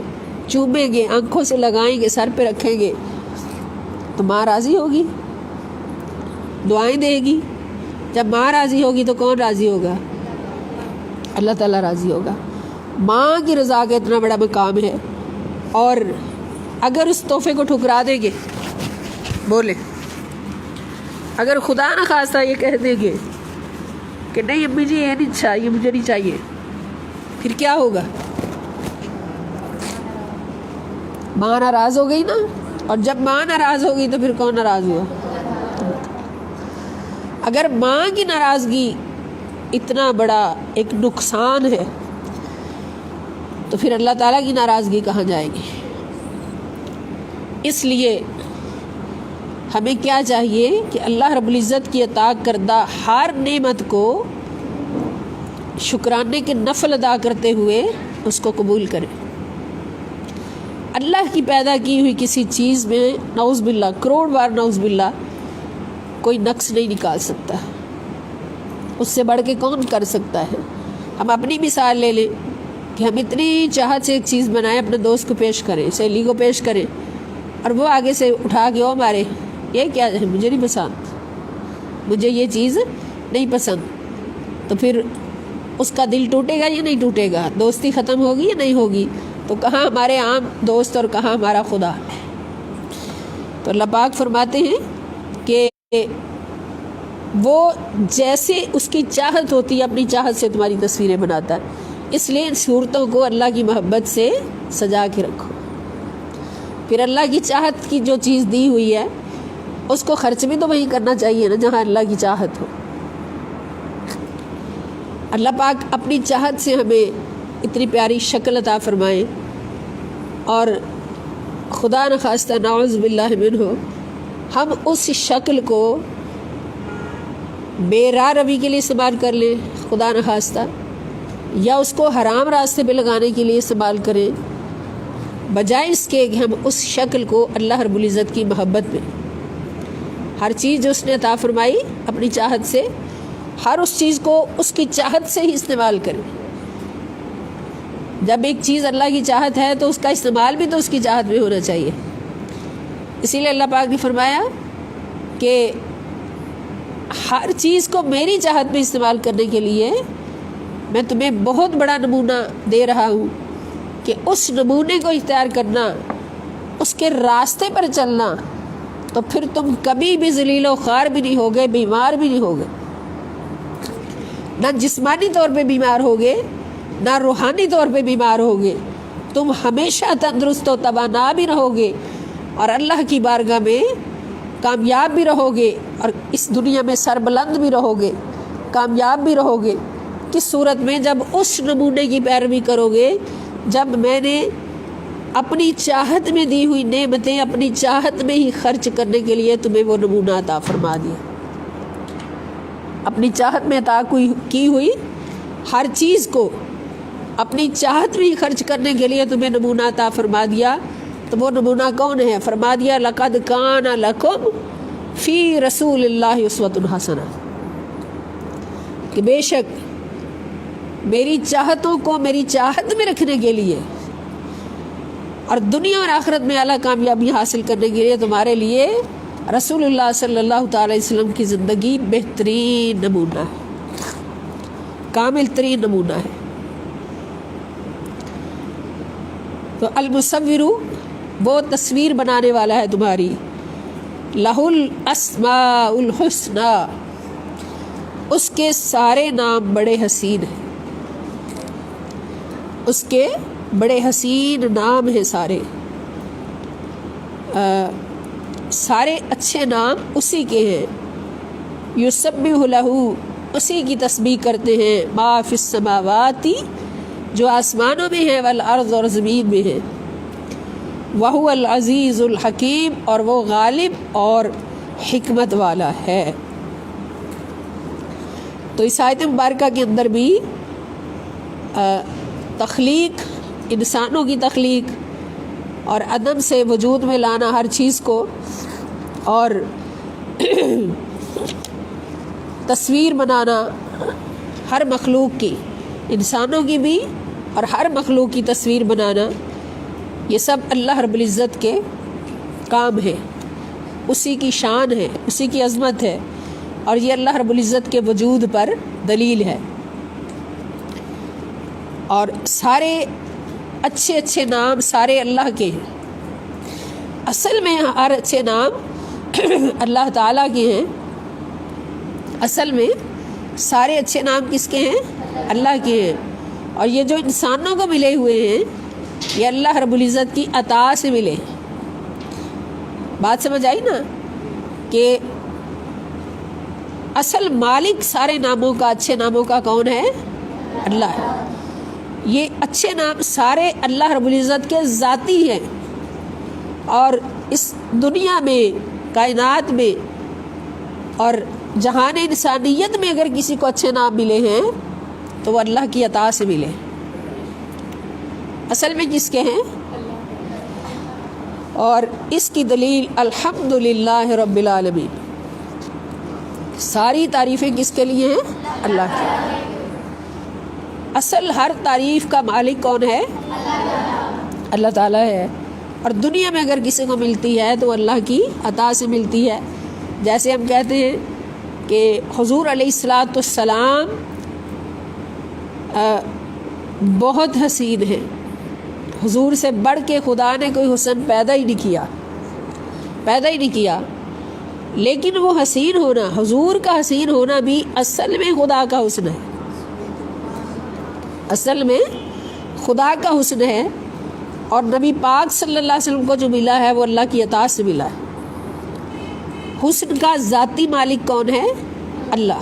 چومیں گے، آنکھوں سے لگائیں گے، سر پہ رکھیں گے، تو ماں راضی ہوگی، دعائیں دے گی۔ جب ماں راضی ہوگی تو کون راضی ہوگا؟ اللہ تعالیٰ راضی ہوگا۔ ماں کی رضا کا اتنا بڑا مقام ہے، اور اگر اس تحفے کو ٹھکرا دیں گے، بولے اگر خدا نہ خواستہ یہ کہہ دیں گے کہ نہیں امی جی یہ نہیں چاہیے، مجھے نہیں چاہیے، پھر کیا ہوگا؟ ماں ناراض ہو گئی نا، اور جب ماں ناراض ہوگی تو پھر کون ناراض ہوا؟ اگر ماں کی ناراضگی اتنا بڑا ایک نقصان ہے تو پھر اللہ تعالیٰ کی ناراضگی کہاں جائے گی؟ اس لیے ہمیں کیا چاہیے کہ اللہ رب العزت کی عطا کردہ ہر نعمت کو شکرانے کے نفل ادا کرتے ہوئے اس کو قبول کریں۔ اللہ کی پیدا کی ہوئی کسی چیز میں نعوذ باللہ، کروڑ بار نعوذ باللہ، کوئی نقص نہیں نکال سکتا، اس سے بڑھ کے کون کر سکتا ہے؟ ہم اپنی مثال لے لیں کہ ہم اتنی چاہت سے ایک چیز بنائیں، اپنے دوست کو پیش کریں، سہیلی کو پیش کریں، اور وہ آگے سے اٹھا کے مارے یہ کیا ہے، مجھے نہیں پسند، مجھے یہ چیز نہیں پسند، تو پھر اس کا دل ٹوٹے گا یا نہیں ٹوٹے گا؟ دوستی ختم ہوگی یا نہیں ہوگی؟ تو کہاں ہمارے عام دوست اور کہاں ہمارا خدا؟ تو اللہ پاک فرماتے ہیں کہ وہ جیسے اس کی چاہت ہوتی ہے اپنی چاہت سے تمہاری تصویریں بناتا ہے، اس لیے ان صورتوں کو اللہ کی محبت سے سجا کے رکھو۔ پھر اللہ کی چاہت کی جو چیز دی ہوئی ہے اس کو خرچ بھی تو وہیں کرنا چاہیے نا جہاں اللہ کی چاہت ہو۔ اللہ پاک اپنی چاہت سے ہمیں اتنی پیاری شکل عطا فرمائے، اور خدا نخواستہ نعوذ باللہ منہ ہم اس شکل کو بے راہ روی کے لیے استعمال کر لیں، خدا نخواستہ، یا اس کو حرام راستے پہ لگانے کے لیے استعمال کریں، بجائے اس کے کہ ہم اس شکل کو اللہ رب العزت کی محبت میں، ہر چیز جو اس نے عطا فرمائی اپنی چاہت سے، ہر اس چیز کو اس کی چاہت سے ہی استعمال کریں۔ جب ایک چیز اللہ کی چاہت ہے تو اس کا استعمال بھی تو اس کی چاہت میں ہونا چاہیے۔ اسی لیے اللہ پاک نے فرمایا کہ ہر چیز کو میری چاہت میں استعمال کرنے کے لیے میں تمہیں بہت بڑا نمونہ دے رہا ہوں کہ اس نمونے کو اختیار کرنا، اس کے راستے پر چلنا، تو پھر تم کبھی بھی ذلیل و خوار بھی نہیں ہوگے، بیمار بھی نہیں ہوگے، نہ جسمانی طور پہ بیمار ہوگے نہ روحانی طور پہ بیمار ہوگے، تم ہمیشہ تندرست و توانا بھی رہو گے، اور اللہ کی بارگاہ میں کامیاب بھی رہو گے، اور اس دنیا میں سربلند بھی رہو گے، کامیاب بھی رہو گے۔ کس صورت میں؟ جب اس نمونے کی پیروی کرو گے جب میں نے اپنی چاہت میں دی ہوئی نعمتیں اپنی چاہت میں ہی خرچ کرنے کے لیے تمہیں وہ نمونہ عطا فرما دیا. اپنی چاہت میں عطا کی ہوئی ہر چیز کو اپنی چاہت میں ہی خرچ کرنے کے لیے تمہیں نمونہ عطا فرما دیا. تو وہ نمونہ کون ہے؟ فرما دیا لقد کان لکم فی رسول اللہ اسوۃ حسنہ، کہ بے شک میری چاہتوں کو میری چاہت میں رکھنے کے لیے اور دنیا اور آخرت میں اعلیٰ کامیابی حاصل کرنے کے لیے تمہارے لیے رسول اللہ صلی اللہ تعالی علیہ وسلم کی زندگی بہترین نمونہ ہے، کامل ترین نمونہ ہے. تو المصور وہ تصویر بنانے والا ہے تمہاری، لہ الاسماء الحسنی، اس کے سارے نام بڑے حسین ہیں، اس کے بڑے حسین نام ہیں سارے، سارے اچھے نام اسی کے ہیں. یسبح لہ، اسی کی تسبیح کرتے ہیں، ما فی السماوات، جو آسمانوں میں ہے، والارض، اور زمین میں ہے. وہو العزیز الحکیم، اور وہ غالب اور حکمت والا ہے. تو اس آیت مبارکہ کے اندر بھی تخلیق، انسانوں کی تخلیق اور عدم سے وجود میں لانا ہر چیز کو، اور تصویر بنانا ہر مخلوق کی، انسانوں کی بھی اور ہر مخلوق کی تصویر بنانا، یہ سب اللہ رب العزت کے کام ہے، اسی کی شان ہے، اسی کی عظمت ہے، اور یہ اللہ رب العزت کے وجود پر دلیل ہے. اور سارے اچھے اچھے نام سارے اللہ کے ہیں. اصل میں ہر اچھے نام اللہ تعالیٰ کے ہیں، اصل میں سارے اچھے نام کس کے ہیں؟ اللہ کے ہیں. اور یہ جو انسانوں کو ملے ہوئے ہیں یہ اللہ رب العزت کی عطا سے ملے. بات سمجھ آئی نا کہ اصل مالک سارے ناموں کا، اچھے ناموں کا کون ہے؟ اللہ ہے. یہ اچھے نام سارے اللہ رب العزت کے ذاتی ہیں، اور اس دنیا میں، کائنات میں اور جہان انسانیت میں اگر کسی کو اچھے نام ملے ہیں تو وہ اللہ کی عطا سے ملے. اصل میں کس کے ہیں؟ اور اس کی دلیل الحمدللہ رب العالمین. ساری تعریفیں کس کے لیے ہیں؟ اللہ کی. اصل ہر تعریف کا مالک کون ہے؟ اللہ تعالیٰ ہے. اور دنیا میں اگر کسی کو ملتی ہے تو اللہ کی عطا سے ملتی ہے. جیسے ہم کہتے ہیں کہ حضور علیہ الصلاۃ والسلام بہت حسین ہیں، حضور سے بڑھ کے خدا نے کوئی حسن پیدا ہی نہیں کیا. لیکن وہ حسین ہونا، حضور کا حسین ہونا بھی اصل میں خدا کا حسن ہے، اصل میں خدا کا حسن ہے. اور نبی پاک صلی اللہ علیہ وسلم کو جو ملا ہے وہ اللہ کی عطا سے ملا ہے. حسن کا ذاتی مالک کون ہے؟ اللہ.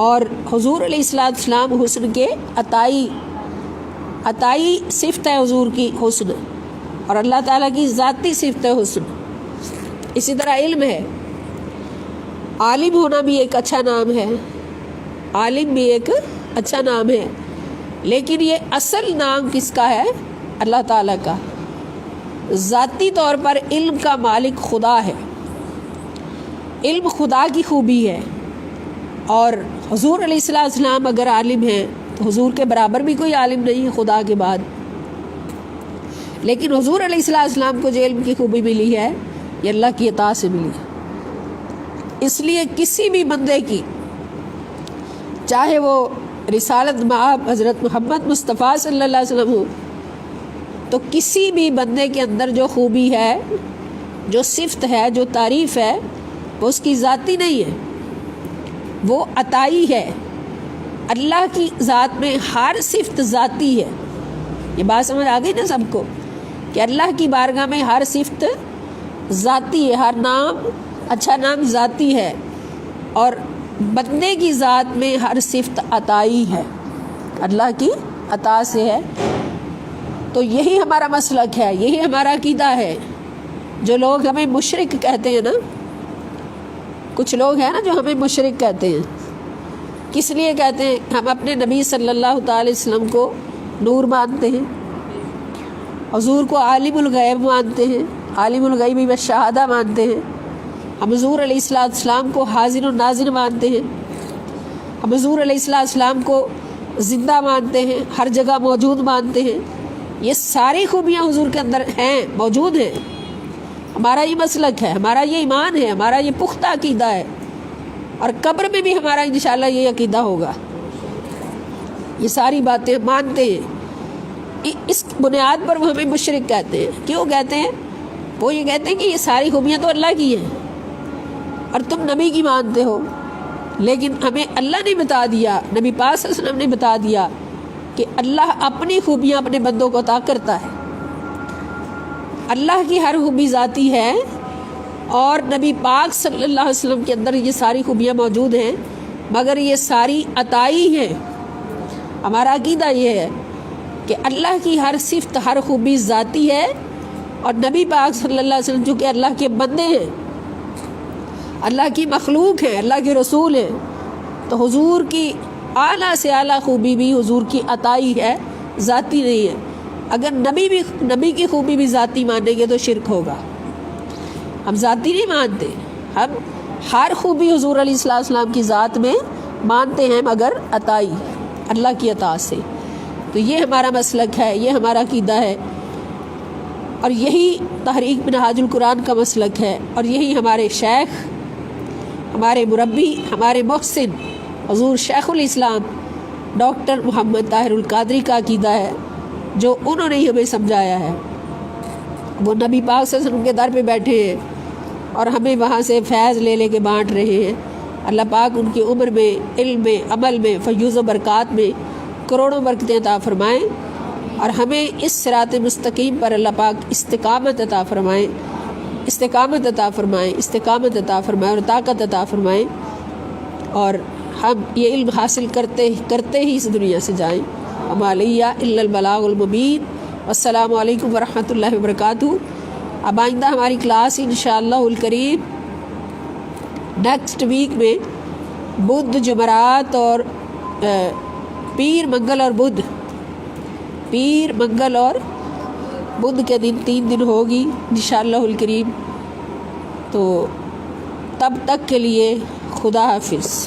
اور حضور علیہ السلام حسن کے عطائی صفت ہے حضور کی حسن، اور اللہ تعالیٰ کی ذاتی صفت ہے حسن. اسی طرح علم ہے، عالم ہونا بھی ایک اچھا نام ہے، عالم بھی ایک اچھا نام ہے. لیکن یہ اصل نام کس کا ہے؟ اللہ تعالیٰ کا. ذاتی طور پر علم کا مالک خدا ہے، علم خدا کی خوبی ہے. اور حضور علیہ السلام اگر عالم ہیں تو حضور کے برابر بھی کوئی عالم نہیں ہے خدا کے بعد. لیکن حضور علیہ السلام کو جو علم کی خوبی ملی ہے یہ اللہ کی عطا سے ملی ہے. اس لیے کسی بھی بندے کی، چاہے وہ رسالت مآب حضرت محمد مصطفیٰ صلی اللہ علیہ وسلم ہو، تو کسی بھی بندے کے اندر جو خوبی ہے، جو صفت ہے، جو تعریف ہے، وہ اس کی ذاتی نہیں ہے، وہ عطائی ہے. اللہ کی ذات میں ہر صفت ذاتی ہے. یہ بات سمجھ آ گئی نا سب کو کہ اللہ کی بارگاہ میں ہر صفت ذاتی ہے، ہر نام، اچھا نام ذاتی ہے. اور بندے کی ذات میں ہر صفت عطائی ہے، اللہ کی عطا سے ہے۔ تو یہی ہمارا مسلک ہے، یہی ہمارا عقیدہ ہے۔ جو لوگ ہمیں مشرک کہتے ہیں نا، کچھ لوگ ہیں نا جو ہمیں مشرک کہتے ہیں، کس لیے کہتے ہیں؟ ہم اپنے نبی صلی اللہ تعالی وسلم کو نور مانتے ہیں، حضور کو عالم الغیب مانتے ہیں، عالم الغیب والشہادہ مانتے ہیں، ہم حضور علیہ السلام کو حاضر و ناظر مانتے ہیں، ہم حضور علیہ السلام کو زندہ مانتے ہیں، ہر جگہ موجود مانتے ہیں۔ یہ ساری خوبیاں حضور کے اندر ہیں، موجود ہیں۔ ہمارا یہ مسلک ہے، ہمارا یہ ایمان ہے، ہمارا یہ پختہ عقیدہ ہے، اور قبر میں بھی ہمارا انشاءاللہ یہ عقیدہ ہوگا۔ یہ ساری باتیں مانتے ہیں، اس بنیاد پر وہ ہمیں مشرک کہتے ہیں۔ کیوں کہتے ہیں؟ وہ یہ کہتے ہیں کہ یہ ساری خوبیاں تو اللہ کی ہیں اور تم نبی کی مانتے ہو، لیکن ہمیں اللہ نے بتا دیا، نبی پاک صلی اللہ علیہ وسلم نے بتا دیا کہ اللہ اپنی خوبیاں اپنے بندوں کو عطا کرتا ہے۔ اللہ کی ہر خوبی ذاتی ہے، اور نبی پاک صلی اللہ علیہ وسلم کے اندر یہ ساری خوبیاں موجود ہیں، مگر یہ ساری عطائی ہیں۔ ہمارا عقیدہ یہ ہے کہ اللہ کی ہر صفت، ہر خوبی ذاتی ہے، اور نبی پاک صلی اللہ علیہ وسلم جو کہ اللہ کے بندے ہیں، اللہ کی مخلوق ہیں، اللہ کے رسول ہیں، تو حضور کی اعلیٰ سے اعلیٰ خوبی بھی حضور کی عطائی ہے، ذاتی نہیں ہے۔ اگر نبی کی خوبی بھی ذاتی مانیں گے تو شرک ہوگا۔ ہم ذاتی نہیں مانتے، ہم ہر خوبی حضور علیہ السلام کی ذات میں مانتے ہیں، مگر عطائی اللہ کی عطا سے۔ تو یہ ہمارا مسلک ہے، یہ ہمارا عقیدہ ہے، اور یہی تحریک منہاج القرآن کا مسلک ہے، اور یہی ہمارے شیخ، ہمارے مربی، ہمارے محسن حضور شیخ الاسلام ڈاکٹر محمد طاہر القادری کا عقیدہ ہے، جو انہوں نے ہمیں سمجھایا ہے۔ وہ نبی پاک صلی اللہ علیہ وسلم کے در پہ بیٹھے ہیں اور ہمیں وہاں سے فیض لے لے کے بانٹ رہے ہیں۔ اللہ پاک ان کی عمر میں، علم میں، عمل میں، فیوز و برکات میں کروڑوں برکتیں عطا فرمائیں، اور ہمیں اس صراط مستقیم پر اللہ پاک استقامت عطا فرمائیں، استقامت عطا فرمائیں، استقامت عطا فرمائیں، اور طاقت عطا فرمائیں، اور ہم یہ علم حاصل کرتے ہی اس دنیا سے جائیں۔ وما علیہ الا البلاغ المبین۔ السلام علیکم ورحمۃ اللہ وبرکاتہ۔ اب آئندہ ہماری کلاس انشاءاللہ الکریم نیکسٹ ویک میں بدھ، جمعرات اور پیر، منگل اور بدھ، پیر، منگل اور بدھ کے دن 3 دن ہوگی انشاءاللہ الکریم۔ تو تب تک کے لیے خدا حافظ۔